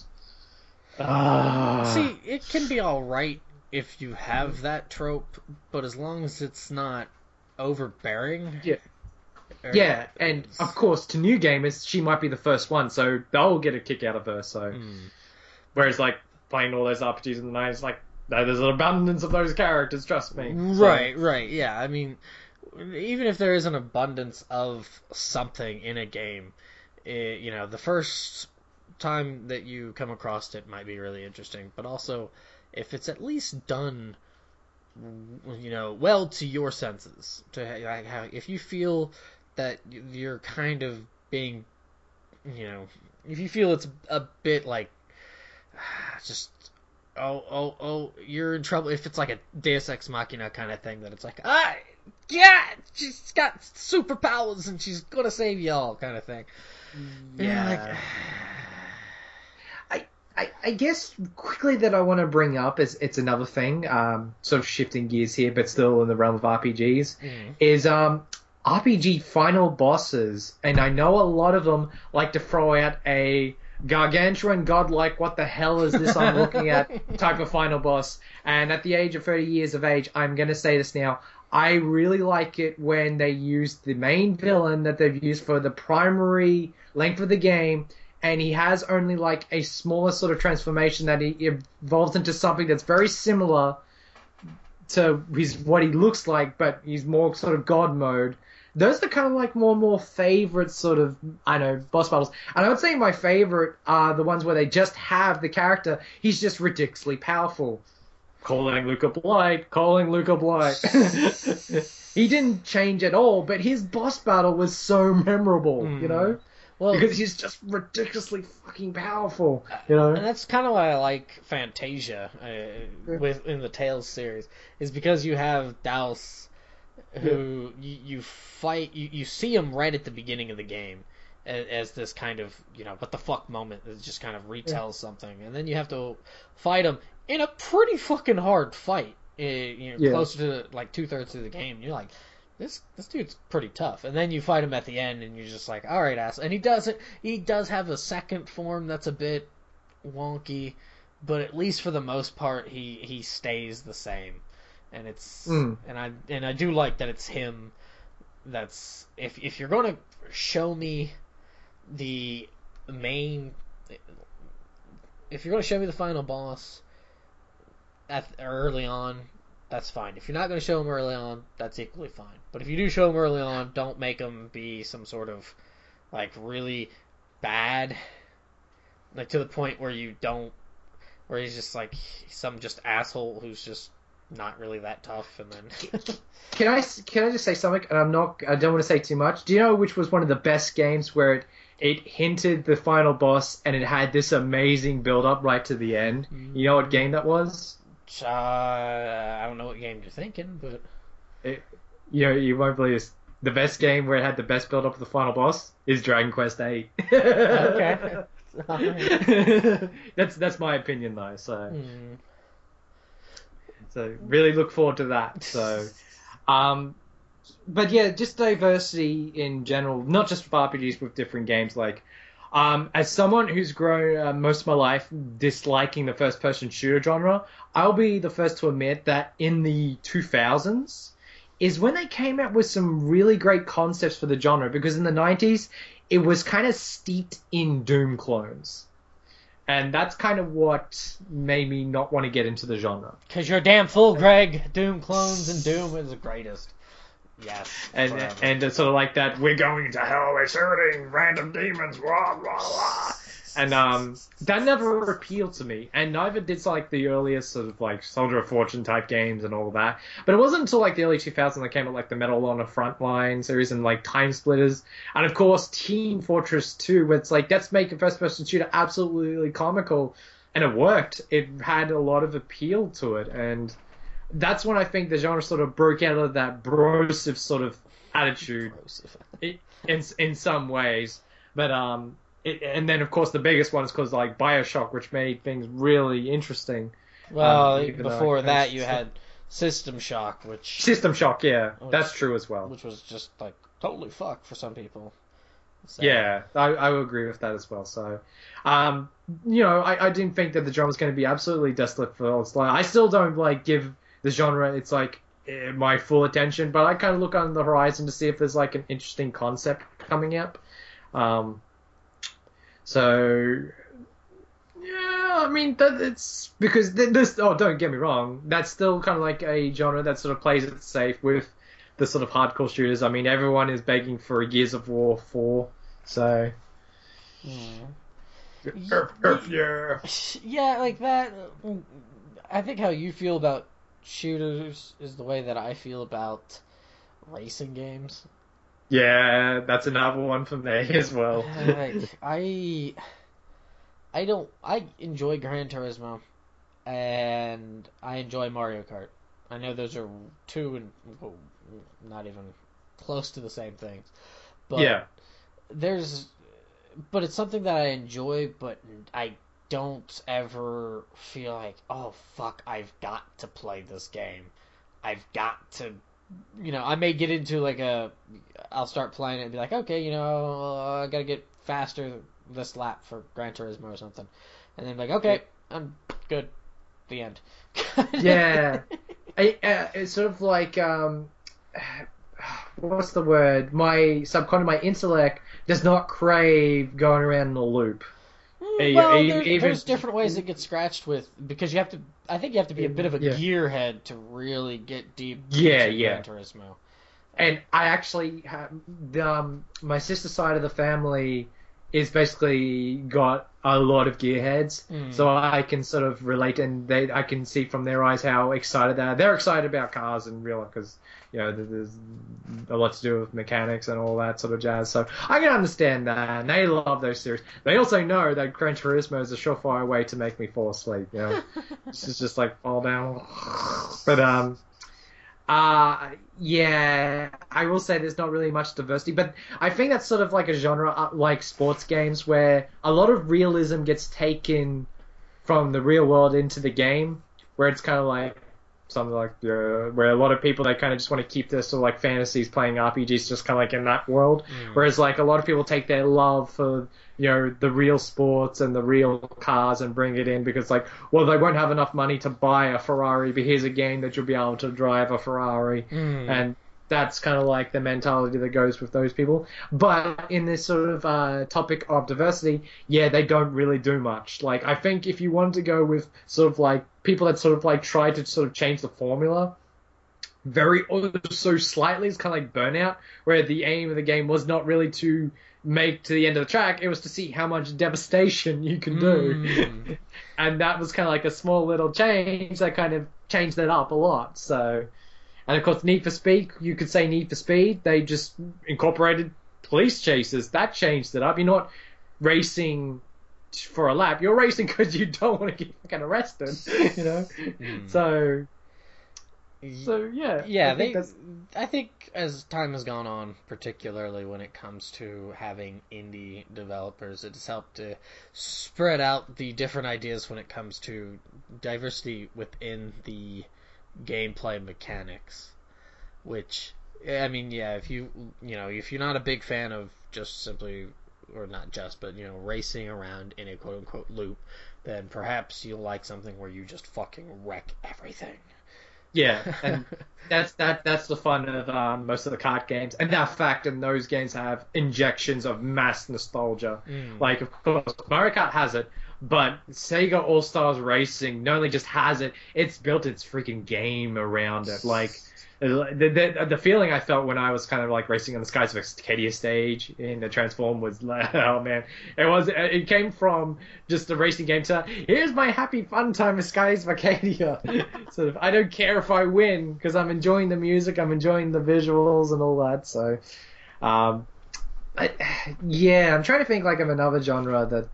A: See, it can be alright if you have that trope, but as long as it's not overbearing.
B: Yeah. Yeah, and of course, to new gamers, she might be the first one, so they'll get a kick out of her. So, whereas like playing all those RPGs in the 90s, like there's an abundance of those characters. Trust me.
A: Right. Yeah, I mean, even if there is an abundance of something in a game, the first time that you come across it might be really interesting, but also if it's at least done, well to your senses, if you feel that you're kind of being, if you feel it's a bit like, just, you're in trouble. If it's like a Deus Ex Machina kind of thing, that it's like, yeah, she's got superpowers and she's gonna save y'all kind of thing.
B: Yeah. I guess quickly that I want to bring up is it's another thing, sort of shifting gears here, but still in the realm of RPGs, is RPG final bosses, and I know a lot of them like to throw out a gargantuan godlike, what the hell is this I'm looking at type of final boss. And at the age of 30 years of age, I'm going to say this now, I really like it when they use the main villain that they've used for the primary length of the game, and he has only like a smaller sort of transformation that he evolves into something that's very similar to what he looks like, but he's more sort of god mode. Those are kind of like more favorite sort of, boss battles. And I would say my favorite are the ones where they just have the character. He's just ridiculously powerful. Calling Luca Blight. He didn't change at all, but his boss battle was so memorable, Well, because he's just ridiculously fucking powerful, And
A: that's kind of why I like Fantasia in the Tales series, is because you have Daus, who you fight, you see him right at the beginning of the game as this kind of, what the fuck moment that just kind of retells something, and then you have to fight him in a pretty fucking hard fight, closer to like 2/3 through the game. You're like, this dude's pretty tough, and then you fight him at the end, and you're just like, all right, ass. And he does have a second form that's a bit wonky, but at least for the most part, he stays the same. And it's and I do like that it's him. That's if you're going to show me the main, if you're going to show me the final boss early on, that's fine. If you're not going to show him early on, that's equally fine. But if you do show him early on, don't make him be some sort of like really bad, like to the point where where he's just like some just asshole who's just not really that tough. And then
B: can I just say something? And I don't want to say too much. Do you know which was one of the best games where it hinted the final boss and it had this amazing build up right to the end? You know what game that was?
A: I don't know what game you're thinking, but
B: you won't believe this. The best game where it had the best build up of the final boss is Dragon Quest VIII.
A: Okay.
B: That's my opinion though. So really look forward to that. So, but yeah, just diversity in general, not just with RPGs, with different games. Like, as someone who's grown most of my life disliking the first-person shooter genre, I'll be the first to admit that in the 2000s is when they came out with some really great concepts for the genre. Because in the 90s, it was kind of steeped in Doom clones. And that's kind of what made me not want to get into the genre.
A: Because you're a damn fool, Greg. Doom clones and Doom is the greatest. Yes.
B: And it's sort of like that, we're going to hell, we're shooting random demons, blah, blah, blah. And that never appealed to me. And neither did like the earliest sort of like Soldier of Fortune type games and all that. But it wasn't until like the early 2000s that came out like the Medal on the Frontline series and like Time Splitters. And of course Team Fortress 2, where it's like, let's make a first person shooter absolutely comical. And it worked. It had a lot of appeal to it. And that's when I think the genre sort of broke out of that brosive sort of attitude in some ways. But and then of course the biggest one is because like BioShock, which made things really interesting.
A: Well, before that you had System Shock,
B: yeah, that's true as well.
A: Which was just like totally fucked for some people.
B: So. Yeah, I would agree with that as well. So, I didn't think that the genre was going to be absolutely desolate for its life. I still don't like give the genre its like my full attention, but I kind of look on the horizon to see if there's like an interesting concept coming up. So, yeah, I mean, it's because this. Oh, don't get me wrong. That's still kind of like a genre that sort of plays it safe with the sort of hardcore shooters. I mean, everyone is begging for a Gears of War 4, so.
A: Yeah. Yeah, like that. I think how you feel about shooters is the way that I feel about racing games.
B: Yeah, that's another one for me as well.
A: Like, I enjoy Gran Turismo, and I enjoy Mario Kart. I know those are two and not even close to the same things, but
B: yeah,
A: but it's something that I enjoy, but I don't ever feel like, oh fuck, I've got to play this game. I've got to. I may get into I'll start playing it and be like, okay, I gotta get faster this lap for Gran Turismo or something. And then be like, okay, I'm good. The end.
B: Yeah. It's sort of like, what's the word? My intellect does not crave going around in a loop.
A: Well, there's different ways it gets scratched with, because I think you have to be a bit of a gearhead to really get deep into Gran Turismo.
B: And I actually have, my sister's side of the family is basically got a lot of gearheads, so I can sort of relate, and I can see from their eyes how excited they are. They're excited about cars and real, because there's a lot to do with mechanics and all that sort of jazz. So I can understand that, and they love those series. They also know that Gran Turismo is a surefire way to make me fall asleep. It's just like fall down. But yeah, I will say there's not really much diversity, but I think that's sort of like a genre like sports games, where a lot of realism gets taken from the real world into the game, where it's kind of like something like where a lot of people, they kind of just want to keep their sort of like fantasies playing RPGs just kind of like in that world, whereas like a lot of people take their love for the real sports and the real cars and bring it in, because like, well, they won't have enough money to buy a Ferrari, but here's a game that you'll be able to drive a Ferrari, and that's kind of like the mentality that goes with those people. But in this sort of topic of diversity, yeah, they don't really do much. Like, I think if you wanted to go with sort of like people that sort of like try to sort of change the formula very so slightly, it's kind of like Burnout, where the aim of the game was not really to make to the end of the track, it was to see how much devastation you can do. And that was kind of like a small little change that kind of changed it up a lot. So, and of course, Need for Speed, you could say Need for Speed, they just incorporated police chases. That changed it up. You're not racing for a lap, you're racing because you don't want to get fucking arrested, So yeah,
A: I think as time has gone on, particularly when it comes to having indie developers, it's helped to spread out the different ideas when it comes to diversity within the gameplay mechanics. Which, I mean, yeah, if you're not a big fan of just simply, or not just, but racing around in a quote unquote loop, then perhaps you'll like something where you just fucking wreck everything.
B: Yeah, and that's the fun of most of the card games, and that fact in those games have injections of mass nostalgia.
A: Mm.
B: Like, of course, Mario Kart has it, but Sega All Stars Racing not only just has it, it's built its freaking game around it. Like, the feeling I felt when I was kind of like racing on the Skies of Arcadia stage in the Transform was like, oh man, it came from just the racing game to here's my happy fun time with Skies of Arcadia. Sort of, I don't care if I win because I'm enjoying the music, I'm enjoying the visuals and all that. So, um, yeah, I'm trying to think like of another genre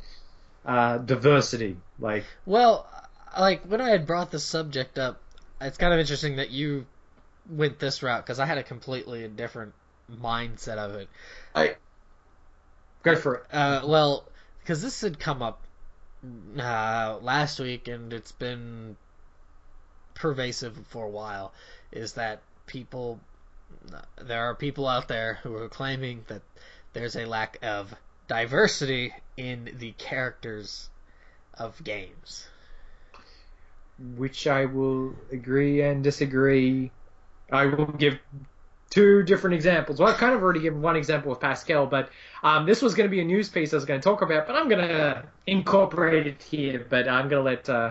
B: that diversity, like.
A: Well, like when I had brought the subject up, it's kind of interesting that you went this route because I had a completely different mindset of it.
B: I go for it.
A: Well, because this had come up last week and it's been pervasive for a while, is that there are people out there who are claiming that there's a lack of diversity in the characters of games.
B: Which I will agree and disagree. I will give two different examples. Well, I've kind of already given one example with Pascal, but this was going to be a news piece I was going to talk about, but I'm going to incorporate it here. But I'm going to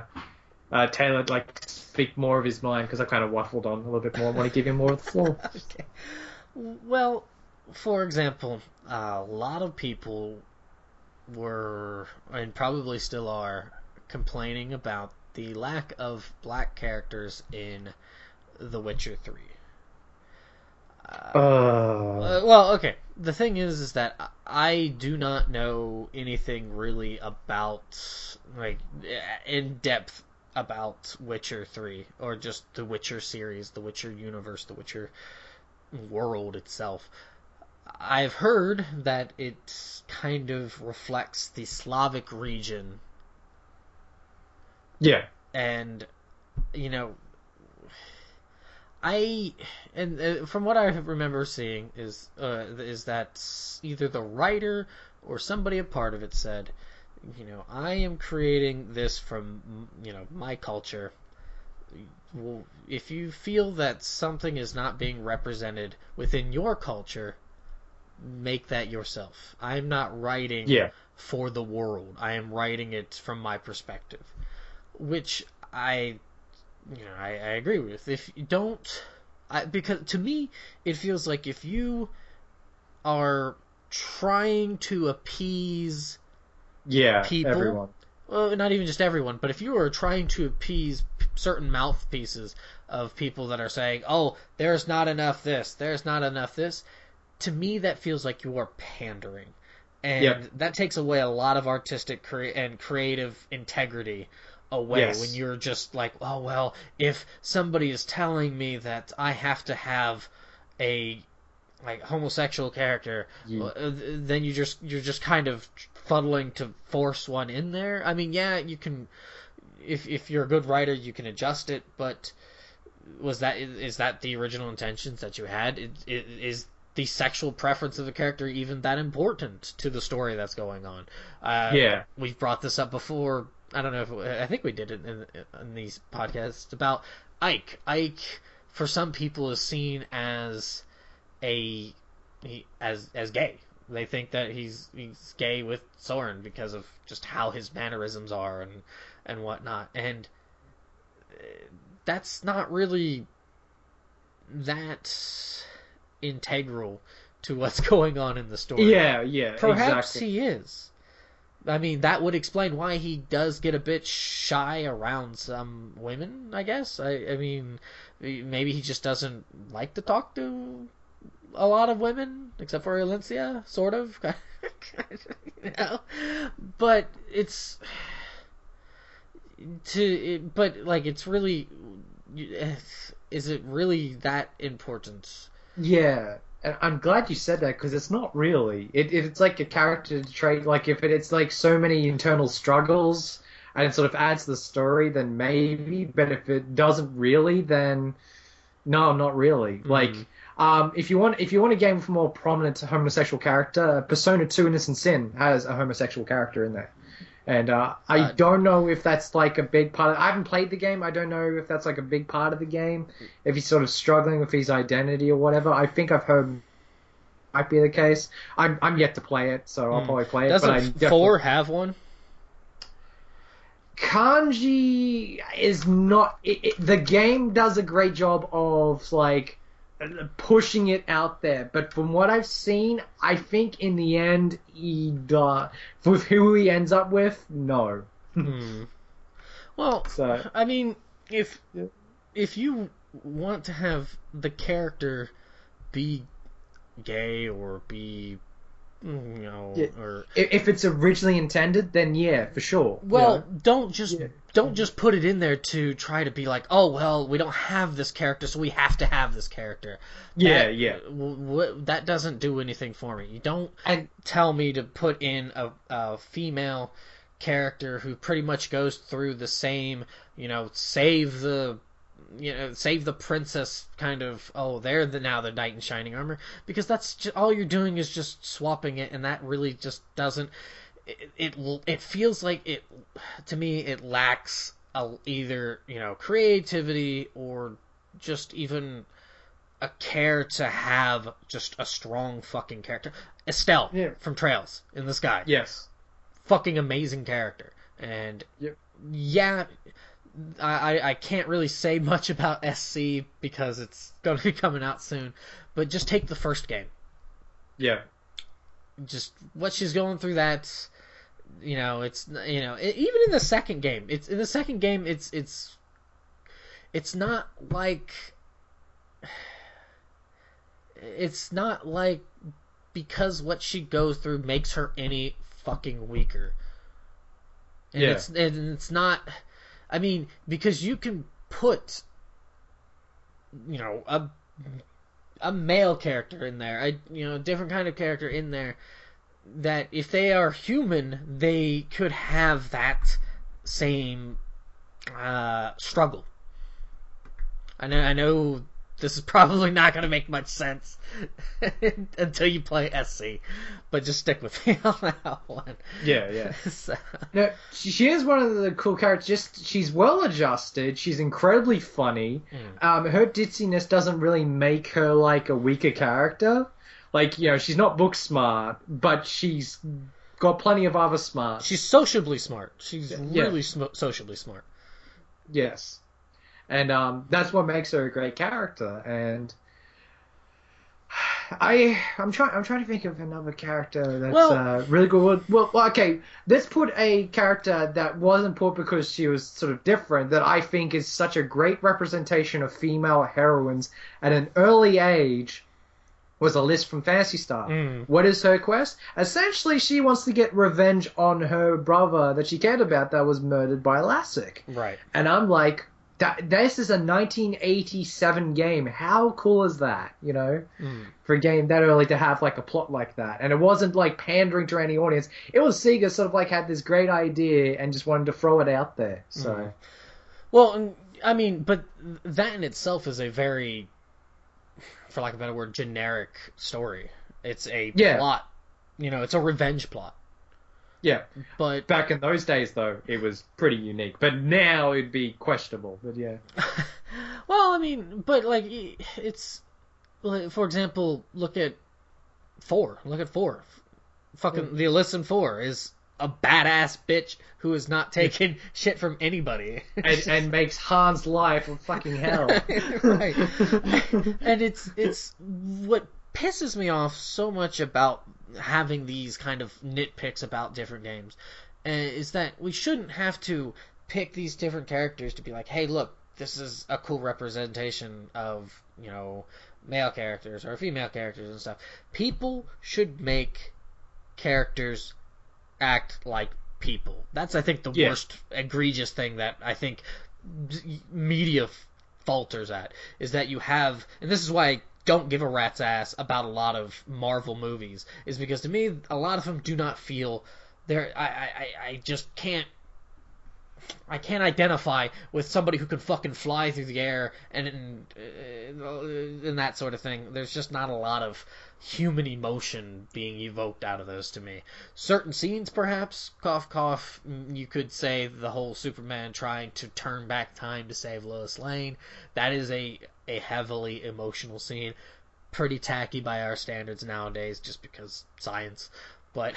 B: let Taylor speak more of his mind because I kind of waffled on a little bit more. I want to give him more of the floor.
A: Okay. Well, for example, a lot of people were, and probably still are, complaining about the lack of black characters in The Witcher 3. Well, okay. The thing is that I do not know anything really about, like, in depth about Witcher 3, or just the Witcher series, the Witcher universe, the Witcher world itself. I've heard that it kind of reflects the Slavic region.
B: Yeah.
A: And, you know, from what I remember seeing is that either the writer or somebody a part of it said, you know, I am creating this from, you know, my culture. Well, if you feel that something is not being represented within your culture, make that yourself. I'm not writing for the world. I am writing it from my perspective, which I agree with. If you don't, because to me, it feels like if you are trying to appease people,
B: everyone.
A: Well, not even just everyone, but if you are trying to appease certain mouthpieces of people that are saying, "Oh, there's not enough this, there's not enough this," to me that feels like you are pandering, and that takes away a lot of artistic and creative integrity away when you're just like, oh well, if somebody is telling me that I have to have a homosexual character, then you're just kind of fuddling to force one in there. I mean, yeah, you can, if you're a good writer, you can adjust it, but is that the original intentions that you had? Is the sexual preference of the character even that important to the story that's going on? We've brought this up before. I don't know I think we did it in these podcasts about Ike. Ike, for some people, is seen as gay. They think that he's gay with Soren because of just how his mannerisms are and whatnot. And that's not really that integral to what's going on in the story.
B: Yeah,
A: Perhaps
B: exactly.
A: he is. I mean, that would explain why he does get a bit shy around some women, I guess. I mean, maybe he just doesn't like to talk to a lot of women, except for Alencia, sort of. You know? But it's really, is it really that important?
B: Yeah, and I'm glad you said that because it's not really. It's like a character trait. Like if it's like so many internal struggles and it sort of adds to the story, then maybe. But if it doesn't really, then no, not really.
A: Mm-hmm.
B: Like If you want a game with a more prominent homosexual character, Persona 2 Innocent Sin has a homosexual character in there. And I don't know if that's like a big part I haven't played the game. I don't know if that's like a big part of the game. If he's sort of struggling with his identity or whatever. I think I've heard might be the case. I'm yet to play it, so I'll probably play it.
A: Doesn't 4 have one?
B: Kanji is not... the game does a great job of, like, pushing it out there, but from what I've seen, I think in the end, with who he ends up with, no.
A: Well, I mean, if you want to have the character be gay or be, or
B: if it's originally intended, then yeah, for sure.
A: Well, don't just put it in there to try to be like, oh well, we don't have this character, so we have to have this character. That doesn't do anything for me. You don't tell me to put in a female character who pretty much goes through the same, save the princess kind of, they're now the knight in shining armor, because that's just, all you're doing is just swapping it, and that really just doesn't, it feels like it, to me, it lacks either, creativity or just even a care to have just a strong fucking character. Estelle from Trails in the Sky.
B: Yes.
A: Fucking amazing character. And I can't really say much about SC because it's going to be coming out soon, but just take the first game. Yeah. Just what she's going through, that's, it's, even in the second game, it's not like because what she goes through makes her any fucking weaker. And it's not, I mean, because you can put, a male character in there, a different kind of character in there, that if they are human, they could have that same struggle. I know this is probably not going to make much sense until you play SC, but just stick with me on that one.
B: Yeah. So. No, she is one of the cool characters. She's well adjusted. She's incredibly funny. Her ditziness doesn't really make her like a weaker character. Like, she's not book smart, but she's got plenty of other smarts.
A: She's sociably smart. She's really sociably smart.
B: Yes. And that's what makes her a great character. And I'm trying to think of another character that's really good. Well, okay, let's put a character that wasn't put because she was sort of different, that I think is such a great representation of female heroines at an early age, was Alyssa from Phantasy Star. What is her quest? Essentially, she wants to get revenge on her brother that she cared about that was murdered by Lassic.
A: Right.
B: And I'm like, this is a 1987 game. How cool is that, for a game that early to have like a plot like that? And it wasn't like pandering to any audience. It was Sega sort of like had this great idea and just wanted to throw it out there. So,
A: well, I mean, but that in itself is a very, for lack of a better word, generic story. It's a plot. It's a revenge plot.
B: Yeah,
A: but
B: back in those days, though, it was pretty unique. But now it'd be questionable. But yeah.
A: Well, I mean, but like, it's, like, for example, look at 4. Look at 4. Fucking the Alyssa 4 is a badass bitch who is not taking shit from anybody,
B: and makes Han's life a fucking hell.
A: Right. And it's what pisses me off so much about having these kind of nitpicks about different games is that we shouldn't have to pick these different characters to be like, hey, look, this is a cool representation of, male characters or female characters and stuff. People should make characters act like people. That's, I think, the worst egregious thing that I think media falters at, is that you have, and this is why I don't give a rat's ass about a lot of Marvel movies, is because to me a lot of them do not feel I just can't identify with somebody who can fucking fly through the air and that sort of thing. There's just not a lot of human emotion being evoked out of those to me. Certain scenes, perhaps, cough cough, you could say the whole Superman trying to turn back time to save Lois Lane. That is a heavily emotional scene. Pretty tacky by our standards nowadays, just because science. But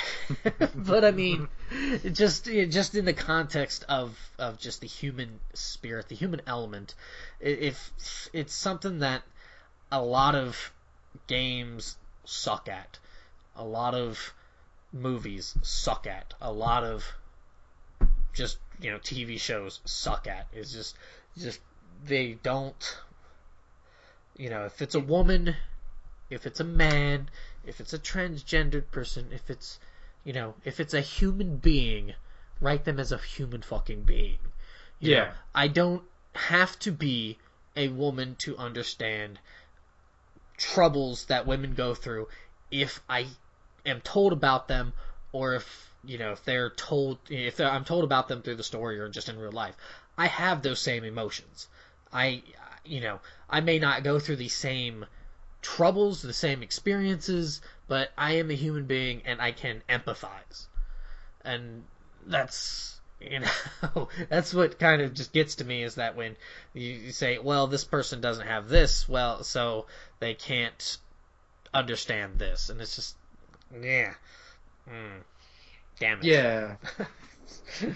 A: but I mean, just in the context of just the human spirit, the human element, if it's something that a lot of games suck at, a lot of movies suck at, a lot of just TV shows suck at. It's just they don't. If it's a woman, if it's a man, if it's a transgendered person, if it's a human being, write them as a human fucking being. You know, I don't have to be a woman to understand troubles that women go through if I am told about them, or if I'm told about them through the story or just in real life. I have those same emotions. I may not go through the same troubles, the same experiences, but I am a human being and I can empathize. And that's that's what kind of just gets to me, is that when you say, well, this person doesn't have this, well, so they can't understand this, and it's just damn it.
B: Yeah.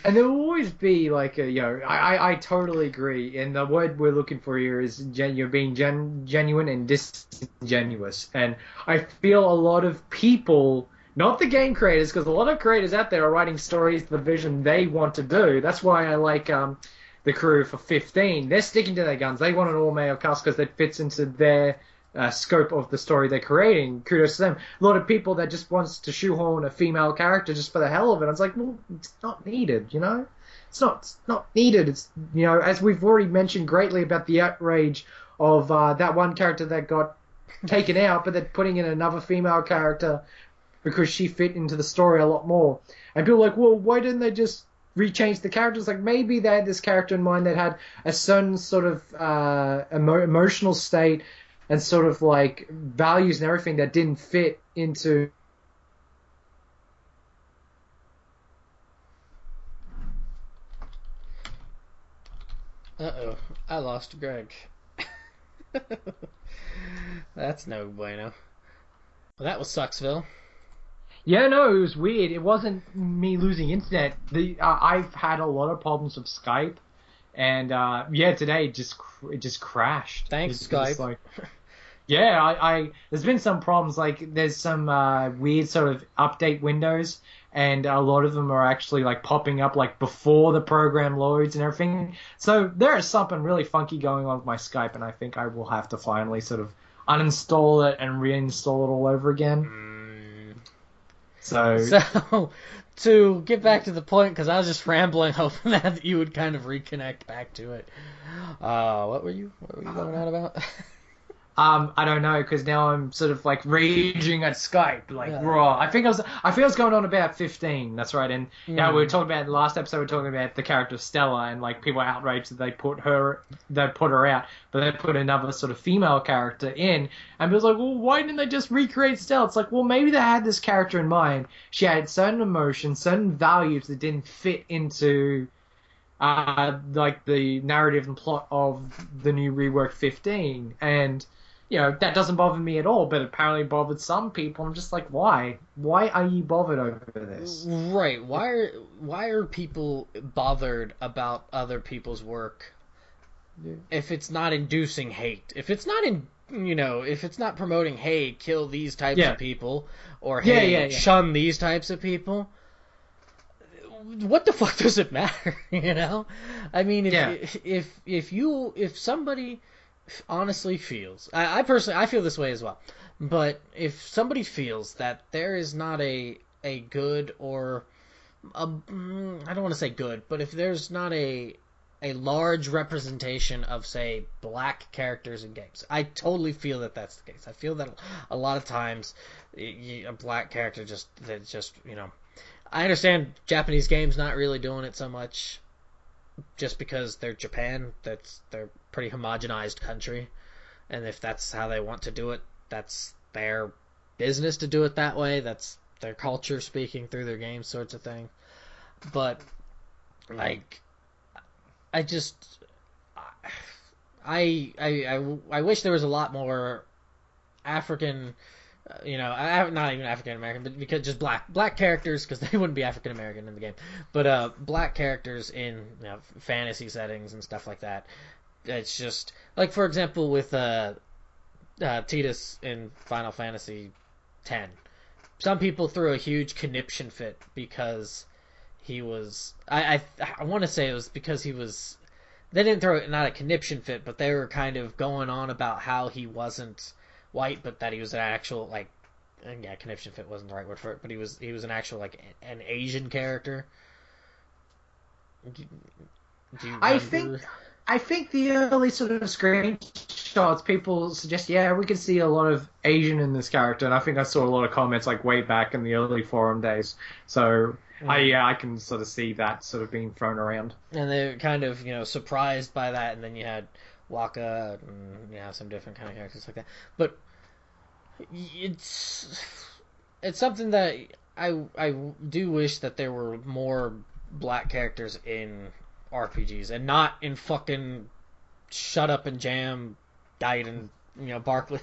B: And there will always be like I totally agree, and the word we're looking for here is you're being genuine and disingenuous. And I feel a lot of people, not the game creators, because a lot of creators out there are writing stories the vision they want to do. That's why I like the crew for 15. They're sticking to their guns. They want an all-male cast because that fits into their scope of the story they're creating. Kudos to them. A lot of people that just wants to shoehorn a female character just for the hell of it. I was like, well, it's not needed, It's not needed. It's, as we've already mentioned greatly about the outrage of that one character that got taken out, but they're putting in another female character because she fit into the story a lot more. And people are like, well, why didn't they just rechange the characters? Like, maybe they had this character in mind that had a certain sort of emotional state and sort of like values and everything that didn't fit into.
A: Uh-oh, I lost Greg. That's no bueno. Well, that was Sucksville.
B: Yeah, no, it was weird. It wasn't me losing internet. I've had a lot of problems with Skype, and today it just crashed.
A: Thanks, Skype.
B: There's been some problems. Like, there's some weird sort of update windows, and a lot of them are actually like popping up like before the program loads and everything. So there is something really funky going on with my Skype, and I think I will have to finally sort of uninstall it and reinstall it all over again.
A: So to get back to the point, because I was just rambling, hoping that you would kind of reconnect back to it. What were you going on about?
B: I don't know, because now I'm sort of like raging at Skype, like raw. I think I was going on about 15. That's right. And we were talking about in the last episode. We were talking about the character Stella, and like people are outraged that they put her out, but they put another sort of female character in. And people's like, well, why didn't they just recreate Stella? It's like, well, maybe they had this character in mind. She had certain emotions, certain values that didn't fit into like the narrative and plot of the new reworked 15, and that doesn't bother me at all, but apparently bothered some people. I'm just like, why? Why are you bothered over this?
A: Right. Why are people bothered about other people's work if it's not inducing hate? If it's not if it's not promoting, hey, kill these types of people, or hey, shun these types of people, what the fuck does it matter? I mean, if somebody honestly feels, I personally, I feel this way as well, but if somebody feels that there is not a good, or I don't want to say good, but if there's not a large representation of, say, black characters in games, I totally feel that that's the case. I feel that a lot of times a black character I understand Japanese games not really doing it so much, just because they're Japan, they're pretty homogenized country, and if that's how they want to do it, that's their business to do it that way. That's their culture speaking through their games, sorts of thing. But like, I just I wish there was a lot more African, not even African American, but because just black characters, because they wouldn't be African American in the game, but black characters in fantasy settings and stuff like that. It's just like, for example, with Tidus in Final Fantasy X. Some people threw a huge conniption fit because he was. I want to say it was because he was. They didn't throw it, not a conniption fit, but they were kind of going on about how he wasn't white, but that he was an actual, like, yeah, conniption fit wasn't the right word for it, but he was an actual, like, an Asian character. Do you
B: I
A: remember?
B: think the early sort of screenshots, people suggest, yeah, we can see a lot of Asian in this character, and I think I saw a lot of comments like way back in the early forum days. So I can sort of see that sort of being thrown around.
A: And they're kind of, surprised by that, and then you had Waka and some different kind of characters like that. But it's something that I do wish that there were more black characters in RPGs and not in fucking Shut Up and Jam, Gaiden, Barkley,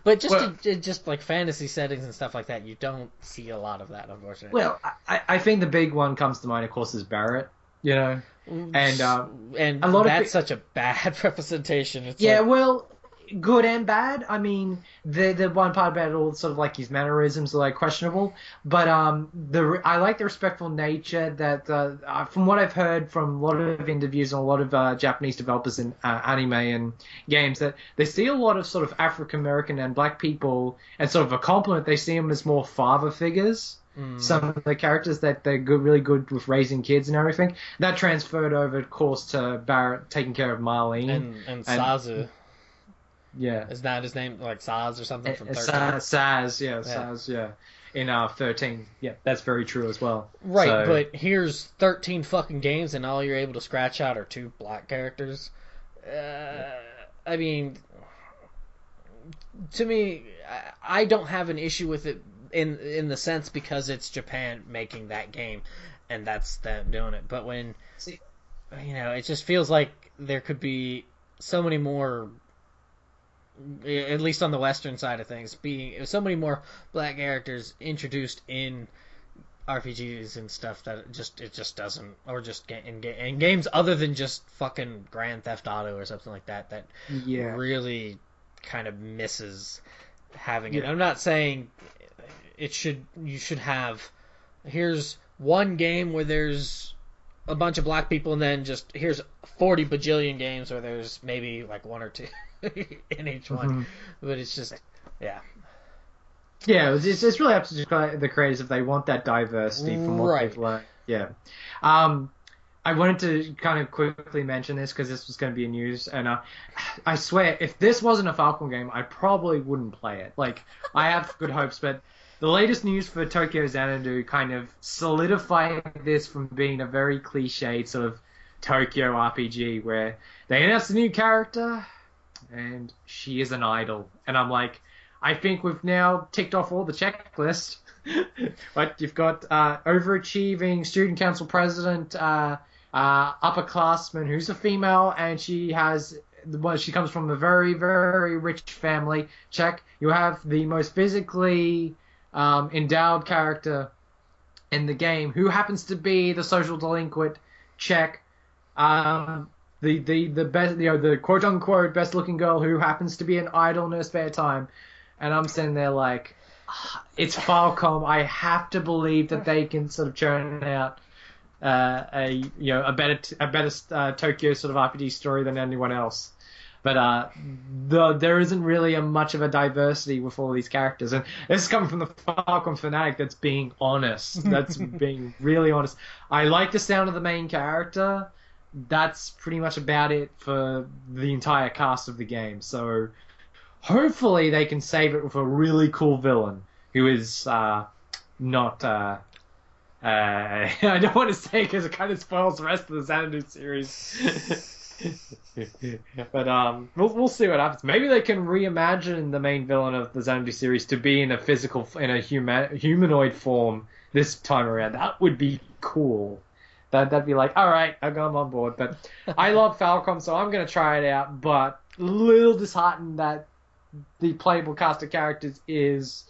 A: but just like fantasy settings and stuff like that, you don't see a lot of that, unfortunately.
B: Well, I think the big one comes to mind, of course, is Barrett, and
A: a
B: lot
A: that's such a bad representation. It's
B: well, good and bad. I mean, the one part about it all, sort of like his mannerisms are like questionable, but I like the respectful nature that from what I've heard from a lot of interviews and a lot of Japanese developers in anime and games, that they see a lot of sort of African American and black people, and sort of a compliment, they see them as more father figures. Some of the characters, that they're really good with raising kids and everything. That transferred over, of course, to Barrett taking care of Marlene
A: and Sazu.
B: Yeah.
A: Is that his name? Like Saz or something from 13?
B: Saz, yeah. In 13. Yeah, that's very true as well.
A: Right, so, but here's 13 fucking games and all you're able to scratch out are 2 black characters. I mean, to me, I don't have an issue with it in the sense because it's Japan making that game and that's them doing it. But when, it just feels like there could be so many more, at least on the Western side of things, being so many more black characters introduced in RPGs and stuff that it just doesn't, or just in games other than just fucking Grand Theft Auto or something like that really kind of misses having it. I'm not saying you should have, here's one game where there's a bunch of black people and then just here's 40 bajillion games where there's maybe like 1 or 2 in each one, but it's just
B: it's really up to the creators if they want that diversity from what they've learned. I wanted to kind of quickly mention this because this was going to be news, and I swear if this wasn't a Falcon game I probably wouldn't play it. Like, I have good hopes, but the latest news for Tokyo Xanadu kind of solidified this from being a very cliched sort of Tokyo RPG where they announced a new character and she is an idol. And I'm like, I think we've now ticked off all the checklist. But you've got overachieving student council president, upperclassman who's a female, and she comes from a very, very rich family. Check. You have the most physically endowed character in the game, who happens to be the social delinquent. Check. The best, the quote unquote best looking girl who happens to be an idol in her spare time, and I'm sitting there like, it's Falcom. I have to believe that they can sort of churn out a better Tokyo sort of RPG story than anyone else. But there isn't really much of a diversity with all these characters. And this is coming from the Falcon fanatic that's being honest. That's being really honest. I like the sound of the main character. That's pretty much about it for the entire cast of the game. So hopefully they can save it with a really cool villain who is not I don't want to say because it kind of spoils the rest of the Xanadu series. But we'll see what happens. Maybe they can reimagine the main villain of the Xanadu series to be in a humanoid form this time around. That would be cool. That'd be like, all right, I'm on board. But I love Falcom, so I'm gonna try it out. But a little disheartened that the playable cast of characters is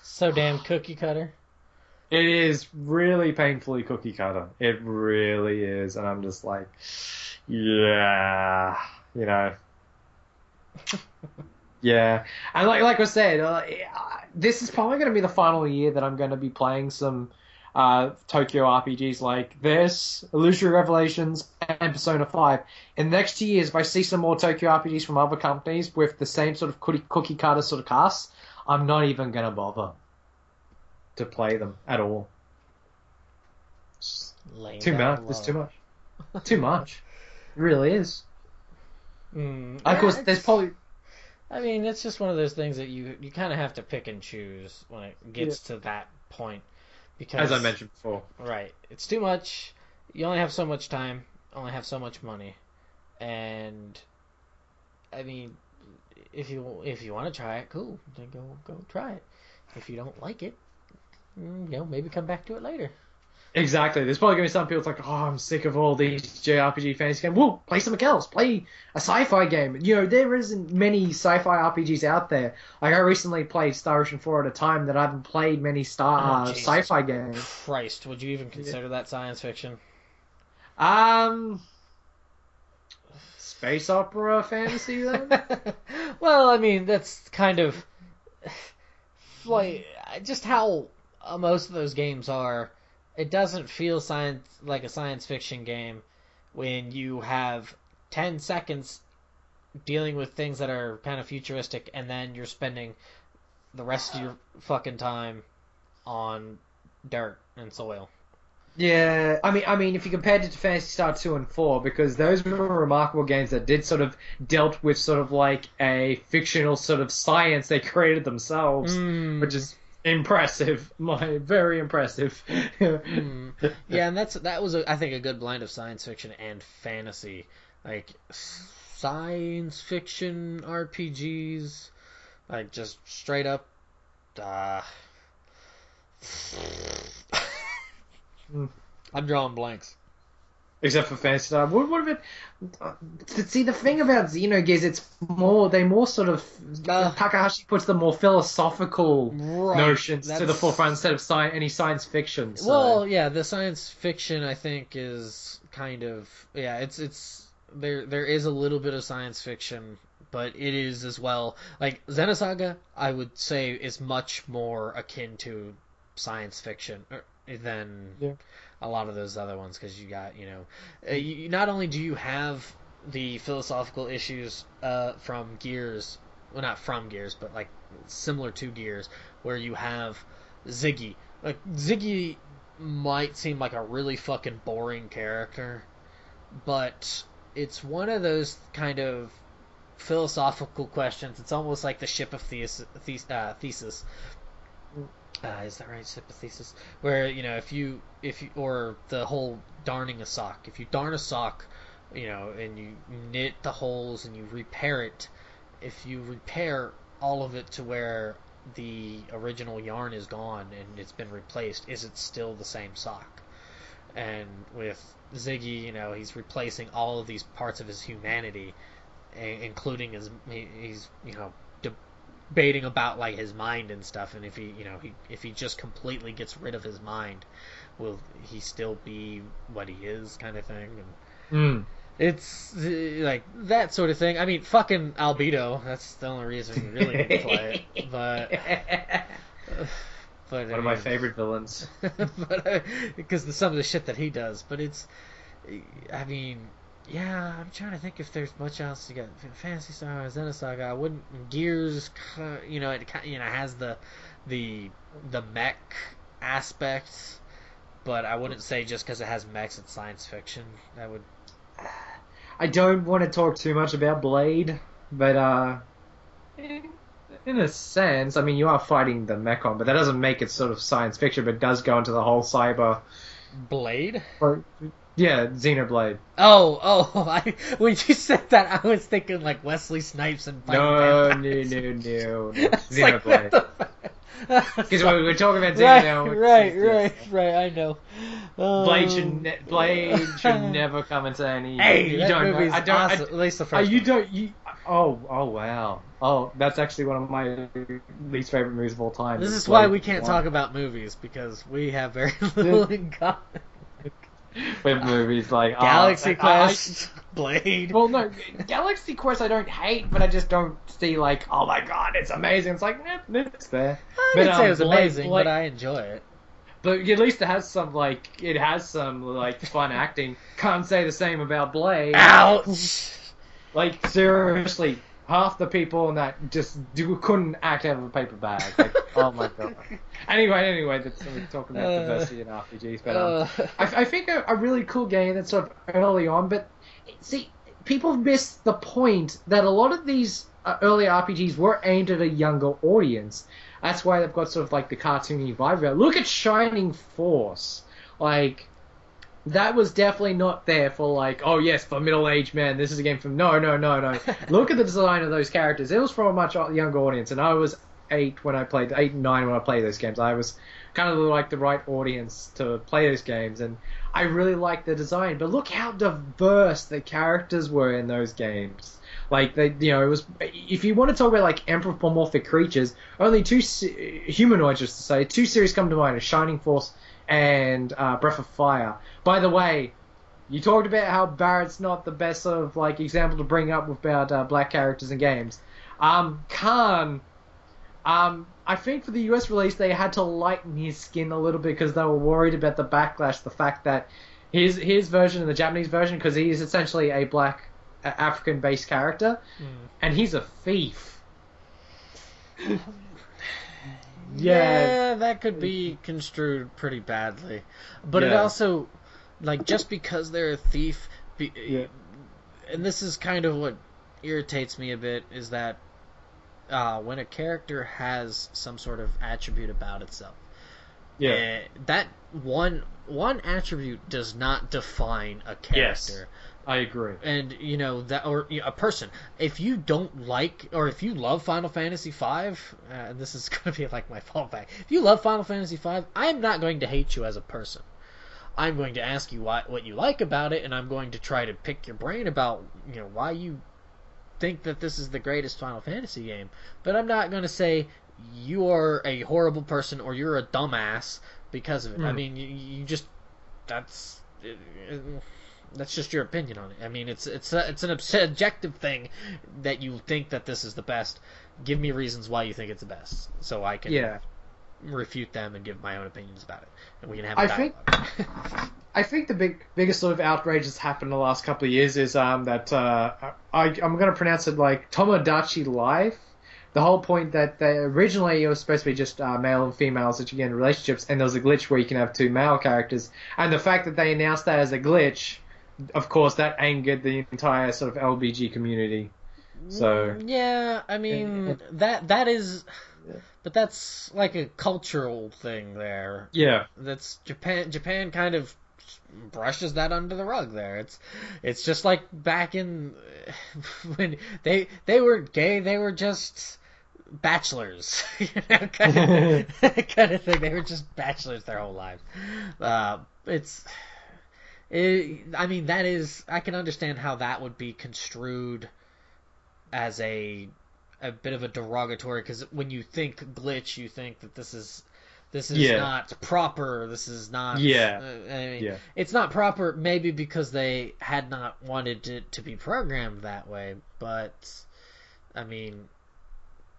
A: so damn cookie cutter.
B: It is really painfully cookie cutter. It really is, and I'm just like, yeah, you know, yeah. And like I said, this is probably going to be the final year that I'm going to be playing some Tokyo RPGs like this, Illusory Revelations, and Persona 5. In the next 2 years, if I see some more Tokyo RPGs from other companies with the same sort of cookie cutter sort of cast, I'm not even going to bother to play them at all. Too much. There's too much. Too much. It really is. Of course, there's probably.
A: I mean, it's just one of those things that you kind of have to pick and choose when it gets to that point. Because,
B: as I mentioned before.
A: Right. It's too much. You only have so much time. Only have so much money. And, I mean, if you want to try it, cool. Then go try it. If you don't like it, maybe come back to it later.
B: Exactly. There's probably going to be some people like, oh, I'm sick of all these JRPG fantasy games. Well, play something else. Play a sci-fi game. There isn't many sci-fi RPGs out there. Like, I recently played Star Ocean 4 at a time that I haven't played many sci-fi games.
A: Christ, would you even consider that science fiction?
B: Space opera fantasy, then?
A: Well, I mean, that's kind of like just how most of those games are. It doesn't feel like a science fiction game when you have 10 seconds dealing with things that are kind of futuristic, and then you're spending the rest of your fucking time on dirt and soil.
B: Yeah, I mean, if you compared it to Phantasy Star 2 and 4, because those were remarkable games that did sort of dealt with sort of like a fictional sort of science they created themselves, which is impressive, very impressive.
A: Yeah, and that was I think a good blend of science fiction and fantasy, like science fiction RPGs, like just straight up. I'm drawing blanks.
B: Except for Phantasy Star. What if it... See, the thing about Xenogears, they more sort of... Takahashi puts the more philosophical notions to the forefront instead of any science fiction. So.
A: Well, yeah, the science fiction, I think, is kind of... Yeah, it's there is a little bit of science fiction, but it is as well... Like, Xenosaga, I would say, is much more akin to science fiction than... Yeah. A lot of those other ones, because you got, not only do you have the philosophical issues from Gears, well, not from Gears, but like similar to Gears, where you have Ziggy. Like, Ziggy might seem like a really fucking boring character, but it's one of those kind of philosophical questions. It's almost like the ship of Thesis. Is that right? Sympathesis. Where, if you or the whole darning a sock. If you darn a sock, and you knit the holes and you repair it, if you repair all of it to where the original yarn is gone and it's been replaced, is it still the same sock? And with Ziggy, he's replacing all of these parts of his humanity, including he's debating about like his mind and stuff, and if he just completely gets rid of his mind, will he still be what he is, kind of thing. And it's like that sort of thing. I mean, fucking Albedo, that's the only reason you really need to play it. But
B: one of my favorite villains.
A: But because some of the shit that he does. But it's, I mean, yeah, I'm trying to think if there's much else. You got Phantasy Star, Xenosaga. I wouldn't. Gears, it has the mech aspect, but I wouldn't say just because it has mechs it's science fiction.
B: I don't want to talk too much about Blade, but in a sense, I mean, you are fighting the Mechon, but that doesn't make it sort of science fiction, but it does go into the whole cyber...
A: Blade?
B: Yeah, Xenoblade.
A: When you said that, I was thinking like Wesley Snipes and fighting vampires.
B: No.
A: Xenoblade.
B: Because we're talking about Xeno now.
A: Right, I know.
B: Blade should never come into any...
A: Hey,
B: you
A: that
B: don't
A: movie's
B: know.
A: awesome. At least the first one.
B: Oh, wow. Oh, that's actually one of my least favorite movies of all time.
A: This is why we can't talk about movies, because we have very little in common.
B: With movies like
A: Galaxy Quest, Blade.
B: Well, no, Galaxy Quest I don't hate, but I just don't see like, oh my god, it's amazing. It's like, it's there.
A: I didn't say it was amazing, but I enjoy it.
B: But at least it has some fun acting. Can't say the same about Blade.
A: Ouch!
B: Like, seriously, half the people in that just couldn't act out of a paper bag. Like, oh my god. Anyway, we're talking about diversity in RPGs. But I think a really cool game that's sort of early on, but see, people miss the point that a lot of these early RPGs were aimed at a younger audience. That's why they've got sort of like the cartoony vibe. Look at Shining Force. Like, that was definitely not there for like, oh yes, for middle-aged men, this is a game from... No. Look at the design of those characters. It was for a much younger audience, and I was 8 and 9 when I played those games. I was kind of like the right audience to play those games, and I really liked the design. But look how diverse the characters were in those games. Like, it was... If you want to talk about, like, anthropomorphic creatures, only two humanoids, just to say, 2 series come to mind, Shining Force and Breath of Fire. By the way, you talked about how Barrett's not the best sort of, like, example to bring up about black characters in games. Khan, I think for the US release, they had to lighten his skin a little bit because they were worried about the backlash, the fact that his version and the Japanese version, because he is essentially a black African-based character, and he's a thief.
A: Yeah, that could be construed pretty badly. But it also, like, just because they're a thief, and this is kind of what irritates me a bit, is that when a character has some sort of attribute about itself, that one attribute does not define a character.
B: Yes. I agree.
A: And, a person. If you don't like, or if you love Final Fantasy V, and this is going to be like my fallback, if you love Final Fantasy V, I'm not going to hate you as a person. I'm going to ask you what you like about it, and I'm going to try to pick your brain about, why you think that this is the greatest Final Fantasy game. But I'm not going to say you are a horrible person or you're a dumbass because of it. I mean, you just... That's just your opinion on it. I mean, it's an objective thing that you think that this is the best. Give me reasons why you think it's the best, so I can refute them and give my own opinions about it, and we can have a dialogue.
B: I think the biggest sort of outrage that's happened in the last couple of years is that I'm going to pronounce it like Tomodachi Life. The whole point that originally it was supposed to be just male and female such again relationships, and there was a glitch where you can have 2 male characters, and the fact that they announced that as a glitch, of course, that angered the entire sort of LBG community. So
A: yeah, I mean that is, but that's like a cultural thing there.
B: Yeah,
A: that's Japan. Japan kind of brushes that under the rug there. It's just like back in when they weren't gay, they were just bachelors, kind of thing. They were just bachelors their whole lives. I mean, that is... I can understand how that would be construed as a bit of a derogatory, because when you think glitch, you think that this is not proper, this is not... It's not proper maybe because they had not wanted it to be programmed that way, but, I mean,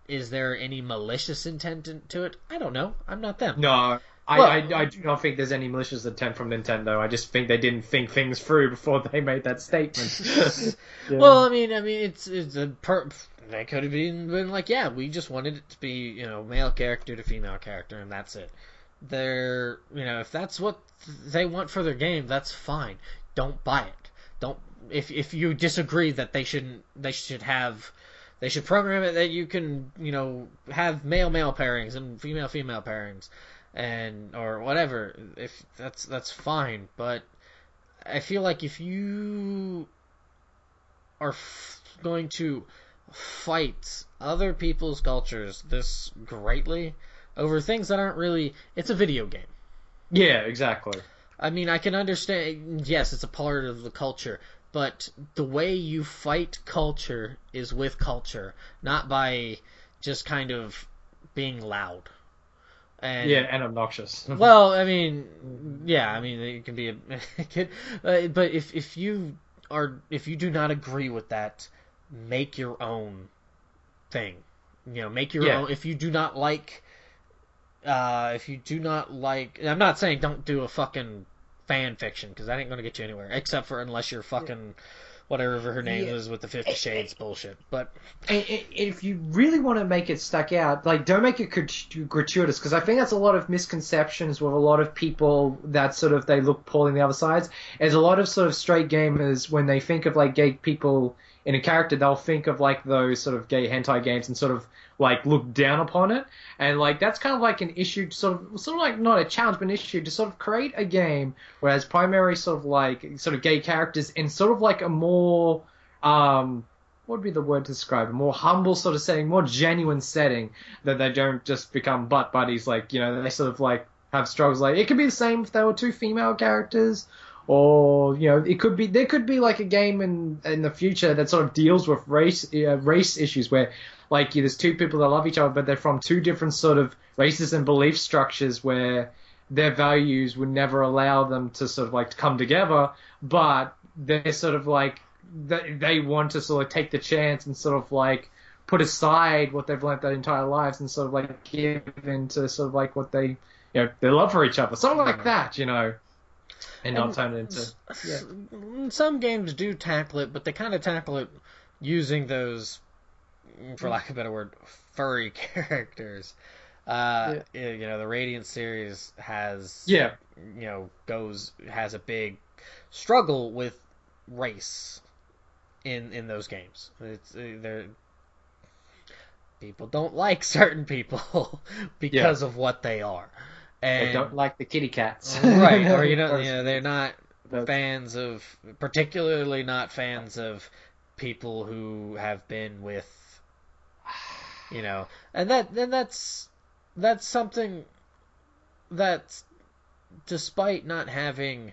A: is there any malicious intent to it? I don't know. I'm not them.
B: No, I do not think there's any malicious intent from Nintendo. I just think they didn't think things through before they made that statement.
A: Well, I mean, it's they could have been like, yeah, we just wanted it to be, male character to female character, and that's it. If that's what they want for their game, that's fine. Don't buy it. Don't if you disagree that they should have They should program it that you can, have male pairings and female pairings, and or whatever. If that's fine, but I feel like if you are going to fight other people's cultures this greatly over things that aren't really, it's a video game.
B: Yeah, exactly.
A: I mean, I can understand, yes, it's a part of the culture, but the way you fight culture is with culture, not by just kind of being loud.
B: And obnoxious.
A: Well, I mean, it can be a kid, but if you do not agree with that, make your own thing. Make your own. If you do not like, I'm not saying don't do a fucking fan fiction, because that ain't gonna get you anywhere, except for unless you're fucking whatever her name is with the 50 Shades bullshit. But
B: if you really want to make it stuck out, like, don't make it gratuitous, because I think that's a lot of misconceptions with a lot of people that sort of they look poorly on the other sides. There's a lot of sort of straight gamers, when they think of like gay people in a character, they'll think of like those sort of gay hentai games and sort of like look down upon it, and like that's kind of like an issue to sort of like not a challenge but an issue to sort of create a game where it's primary sort of gay characters in sort of like a more what would be the word to describe, a more humble sort of setting, more genuine setting, that they don't just become butt buddies, like, they sort of like have struggles. Like, it could be the same if there were two female characters. Or, there could be like a game in the future that sort of deals with race issues where, like, there's two people that love each other, but they're from two different sort of races and belief structures where their values would never allow them to sort of like to come together, but they're sort of like, they want to sort of take the chance and sort of like put aside what they've learned their entire lives and sort of like give into sort of like what they, their love for each other. Something like that, And not turn it into...
A: Some games do tackle it, but they kind of tackle it using those, for lack of a better word, furry characters. The Radiant series has... has a big struggle with race in those games. People don't like certain people because of what they are. And
B: they don't like the kitty cats.
A: Right, or they're not fans of, particularly not fans of people who have been with, and that's something that, despite not having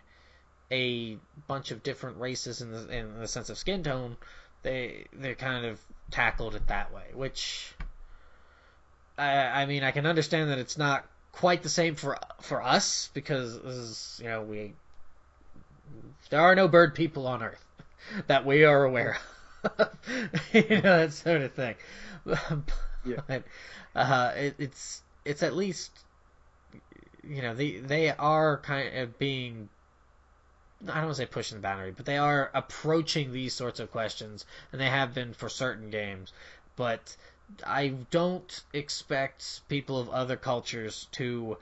A: a bunch of different races in the sense of skin tone, they kind of tackled it that way, which I mean, I can understand that it's not quite the same for us, because this is, there are no bird people on Earth that we are aware of. That sort of thing. But it's at least, they are kind of being, I don't want to say pushing the boundary, but they are approaching these sorts of questions, and they have been for certain games. But I don't expect people of other cultures to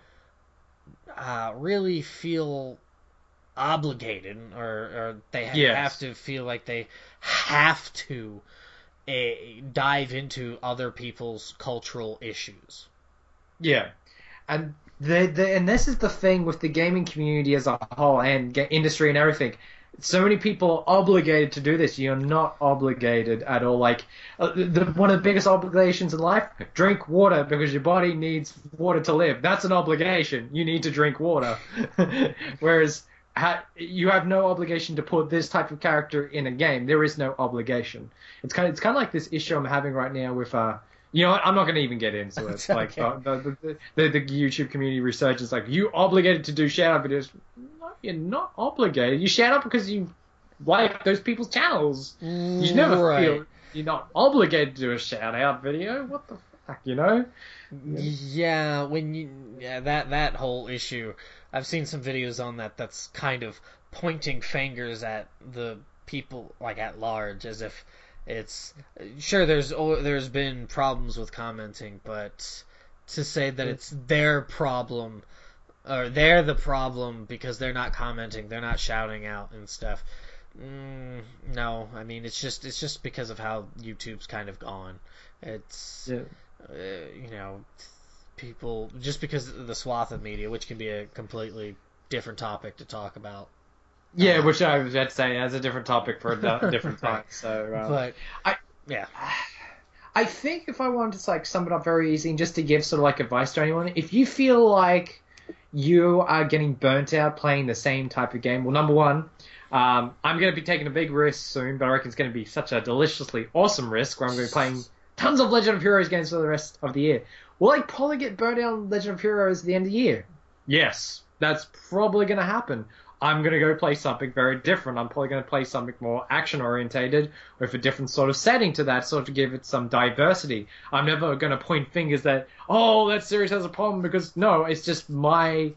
A: really feel obligated, or they have to feel like they have to dive into other people's cultural issues.
B: Yeah, and and this is the thing with the gaming community as a whole and industry and everything. So many people are obligated to do this. You're not obligated at all. Like, one of the biggest obligations in life, drink water, because your body needs water to live. That's an obligation. You need to drink water. Whereas you have no obligation to put this type of character in a game. There is no obligation. It's kind of like this issue I'm having right now with I'm not going to even get into it. Like, the YouTube community researchers, like, you obligated to do shout out videos. No, you're not obligated. You shout out because you like those people's channels. You never feel you're not obligated to do a shout out video. What the fuck,
A: Yeah, that whole issue. I've seen some videos on that. That's kind of pointing fingers at the people, like, at large, as if it's sure there's been problems with commenting, but to say that it's their problem, or they're the problem because they're not commenting, they're not shouting out and stuff, No, I mean it's just because of how YouTube's kind of gone. It's
B: Yeah.
A: you know, people just because of the swath of media, which can be a completely different topic to talk about.
B: Yeah, which I was about to say as a different topic for a different time.
A: Right.
B: So,
A: But
B: I
A: yeah,
B: I think if I wanted to like sum it up very easy and just to give sort of like advice to anyone, if you feel like you are getting burnt out playing the same type of game, well, number one, I'm going to be taking a big risk soon, but I reckon it's going to be such a deliciously awesome risk where I'm going to be playing tons of Legend of Heroes games for the rest of the year. Will I probably get burnt out on Legend of Heroes at the end of the year? Yes, that's probably going to happen. I'm going to go play something very different. I'm probably going to play something more action-orientated with a different sort of setting to that, sort of give it some diversity. I'm never going to point fingers that, oh, that series has a problem, because no, it's just my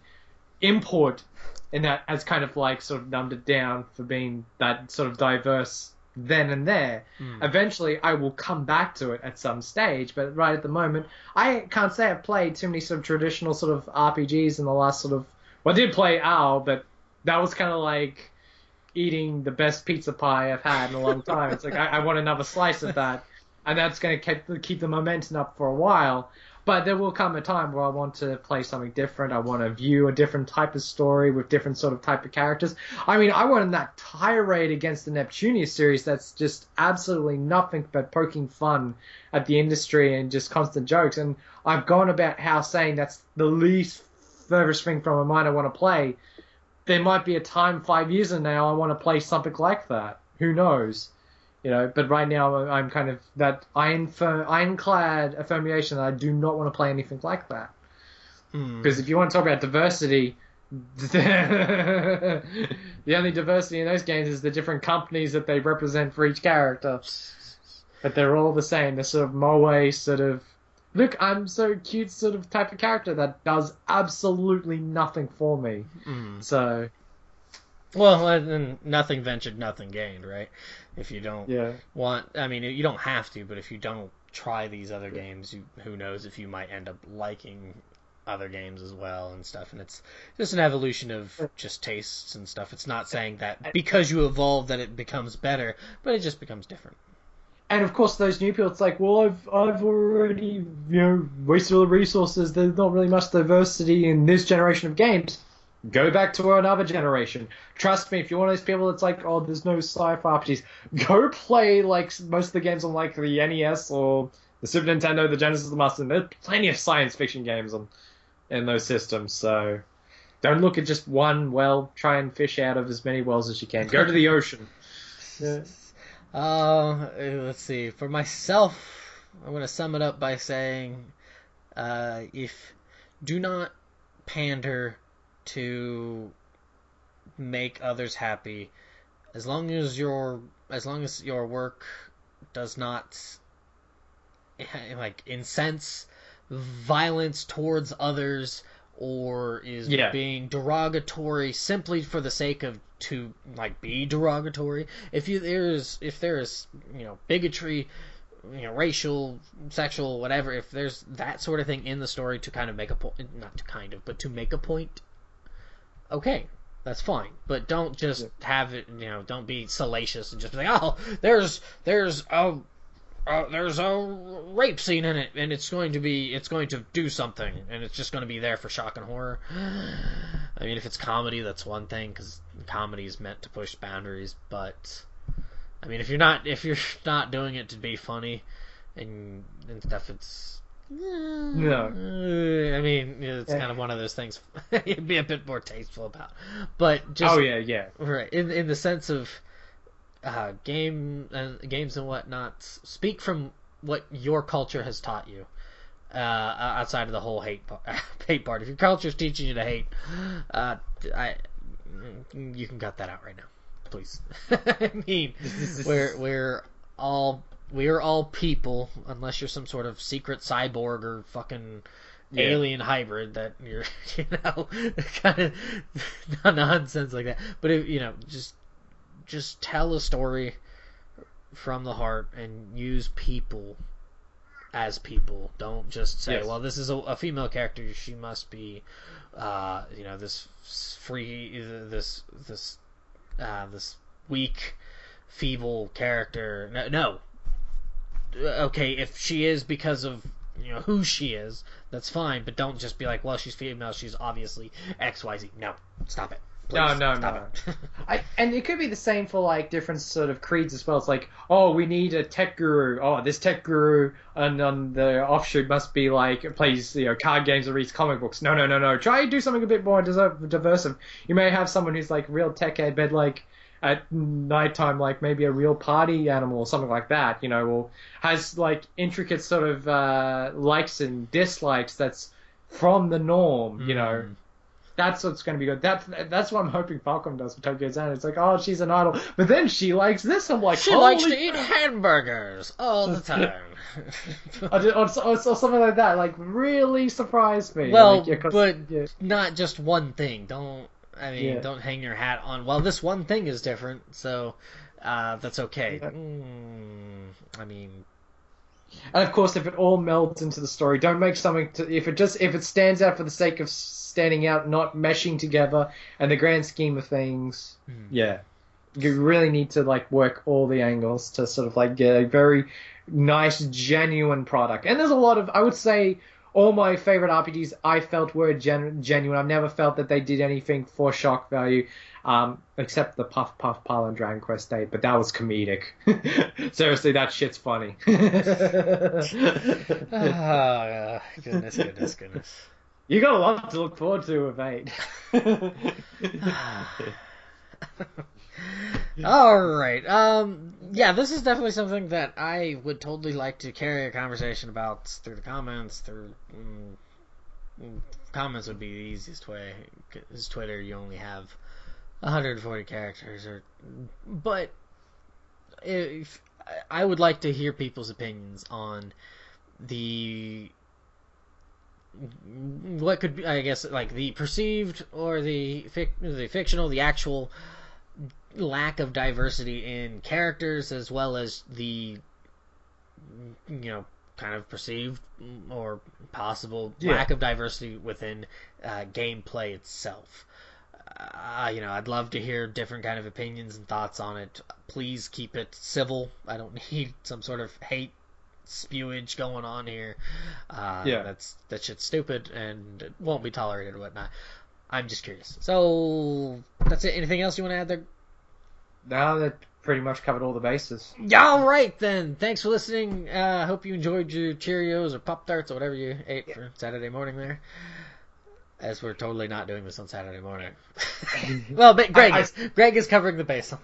B: import in that has kind of like sort of numbed it down for being that sort of diverse then and there. Eventually, I will come back to it at some stage, but right at the moment, I can't say I've played too many sort of traditional sort of RPGs in the last sort of... Well, I did play OWL, but that was kind of like eating the best pizza pie I've had in a long time. It's like, I want another slice of that, and that's going to keep the momentum up for a while. But there will come a time where I want to play something different. I want to view a different type of story with different sort of type of characters. I mean, I went on that tirade against the Neptunia series that's just absolutely nothing but poking fun at the industry and just constant jokes. And I've gone about how saying that's the least furthest thing from my mind I want to play. There might be a time 5 years from now I want to play something like that. Who knows? You know, but right now I'm kind of that ironclad affirmation that I do not want to play anything like that. Because if you want to talk about diversity, the only diversity in those games is the different companies that they represent for each character. But they're all the same. They're sort of moe sort of, look, I'm so cute sort of type of character that does absolutely nothing for me. So...
A: Well, and nothing ventured, nothing gained, right? If you don't want, I mean, you don't have to, but if you don't try these other games, who knows if you might end up liking other games as well and stuff. And it's just an evolution of just tastes and stuff. It's not saying that because you evolve that it becomes better, but it just becomes different.
B: And of course, those new people, it's like, well, I've already wasted all the resources. There's not really much diversity in this generation of games. Go back to another generation. Trust me, if you're one of those people that's like, oh, there's no sci-fi RPGs, go play like most of the games on like the NES or the Super Nintendo, the Genesis, the Master. There's plenty of science fiction games in those systems. So don't look at just one well. Try and fish out of as many wells as you can. Go to the ocean.
A: Let's see. For myself, I'm going to sum it up by saying, do not pander to make others happy, as long as your work does not like incense violence towards others or is being derogatory simply for the sake of to like be derogatory. If there is bigotry, racial, sexual, whatever, if there's that sort of thing in the story to kind of make a point, not to kind of, but to make a point, okay, that's fine. But don't just have it, don't be salacious and just be like, oh, there's a rape scene in it, and it's going to do something, and it's just going to be there for shock and horror. I mean, if it's comedy, that's one thing, because comedy is meant to push boundaries. But I mean, if you're not doing it to be funny and stuff, it's
B: no.
A: I mean, it's kind of one of those things you'd be a bit more tasteful about. But just right in the sense of games and whatnot, speak from what your culture has taught you, outside of the whole hate part. If your culture's teaching you to hate, you can cut that out right now, please. I mean, we're all people, unless you're some sort of secret cyborg or fucking alien hybrid that you're, kind of nonsense like that. But just tell a story from the heart and use people as people. Don't just say, well, this is a female character, she must be, this free, this weak, feeble character. No. Okay, if she is because of who she is, that's fine. But don't just be like, well, she's female. She's obviously XYZ. No, stop it. Please,
B: No.
A: stop it.
B: And it could be the same for like different sort of creeds as well. It's like, oh, we need a tech guru. Oh, this tech guru and the offshoot must be like plays card games or reads comic books. No. Try to do something a bit more diverse. You may have someone who's like real tech head, but like at nighttime, like maybe a real party animal or something like that. Or has like intricate sort of likes and dislikes that's from the norm. That's what's going to be good. That's what I'm hoping Falcom does for Tokyo Zan. It's like, oh, she's an idol, but then she likes this. I'm like,
A: she likes to eat hamburgers all the time.
B: or something like that. Like, really surprised me.
A: Well, not just one thing. Don't hang your hat on. Well, this one thing is different, so that's okay. I mean.
B: And of course, if it all melds into the story, don't make something if it stands out for the sake of standing out, not meshing together, and the grand scheme of things, you really need to like work all the angles to sort of like get a very nice, genuine product. And there's a lot of, I would say, all my favorite RPGs I felt were genuine. I've never felt that they did anything for shock value. Except the Puff Puff Pile and Dragon Quest 8, but that was comedic. Seriously, that shit's funny. Goodness. You got a lot to look forward to with 8.
A: Alright, this is definitely something that I would totally like to carry a conversation about through the comments, comments would be the easiest way, because Twitter, you only have 140 characters, but if I would like to hear people's opinions on what could be, I guess, like the perceived or the fictional, the actual lack of diversity in characters, as well as the kind of perceived or possible lack of diversity within gameplay itself. I'd love to hear different kind of opinions and thoughts on it. Please keep it civil. I don't need some sort of hate spewage going on here. That shit's stupid and it won't be tolerated or whatnot. I'm just curious. So that's it. Anything else you want to add there?
B: No, that pretty much covered all the bases.
A: All right then. Thanks for listening. Hope you enjoyed your Cheerios or Pop-Tarts or whatever you ate for Saturday morning there. As we're totally not doing this on Saturday morning. Well, but Greg is covering the base.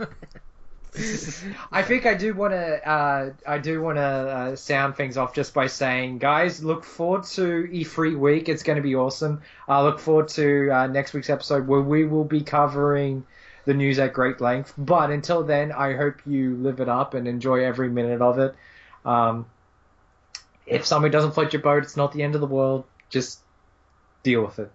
B: I think I do want to sound things off just by saying, guys, look forward to E3 week. It's going to be awesome. Look forward to next week's episode where we will be covering the news at great length. But until then, I hope you live it up and enjoy every minute of it. If somebody doesn't float your boat, it's not the end of the world. Just deal with it.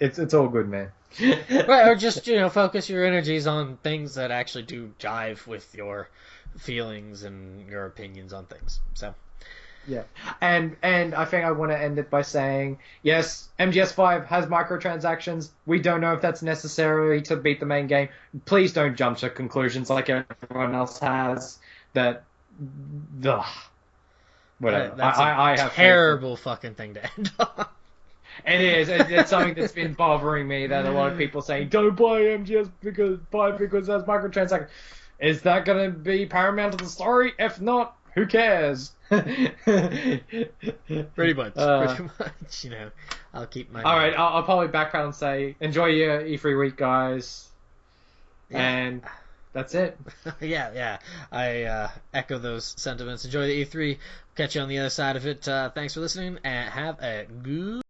B: It's all good, man.
A: Right, or just focus your energies on things that actually do jive with your feelings and your opinions on things. So,
B: yeah, and I think I want to end it by saying, yes, MGS5 has microtransactions. We don't know if that's necessary to beat the main game. Please don't jump to conclusions like everyone else has. Whatever.
A: I have terrible fucking thing to end on.
B: It is. It's something that's been bothering me, that a lot of people saying, don't buy MGS because that's microtransactions. Is that going to be paramount to the story? If not, who cares?
A: Pretty much. I'll keep my...
B: Alright, I'll probably background and say, enjoy your E3 week, guys. Yeah. And that's it.
A: Yeah. I echo those sentiments. Enjoy the E3. Catch you on the other side of it. Thanks for listening, and have a good...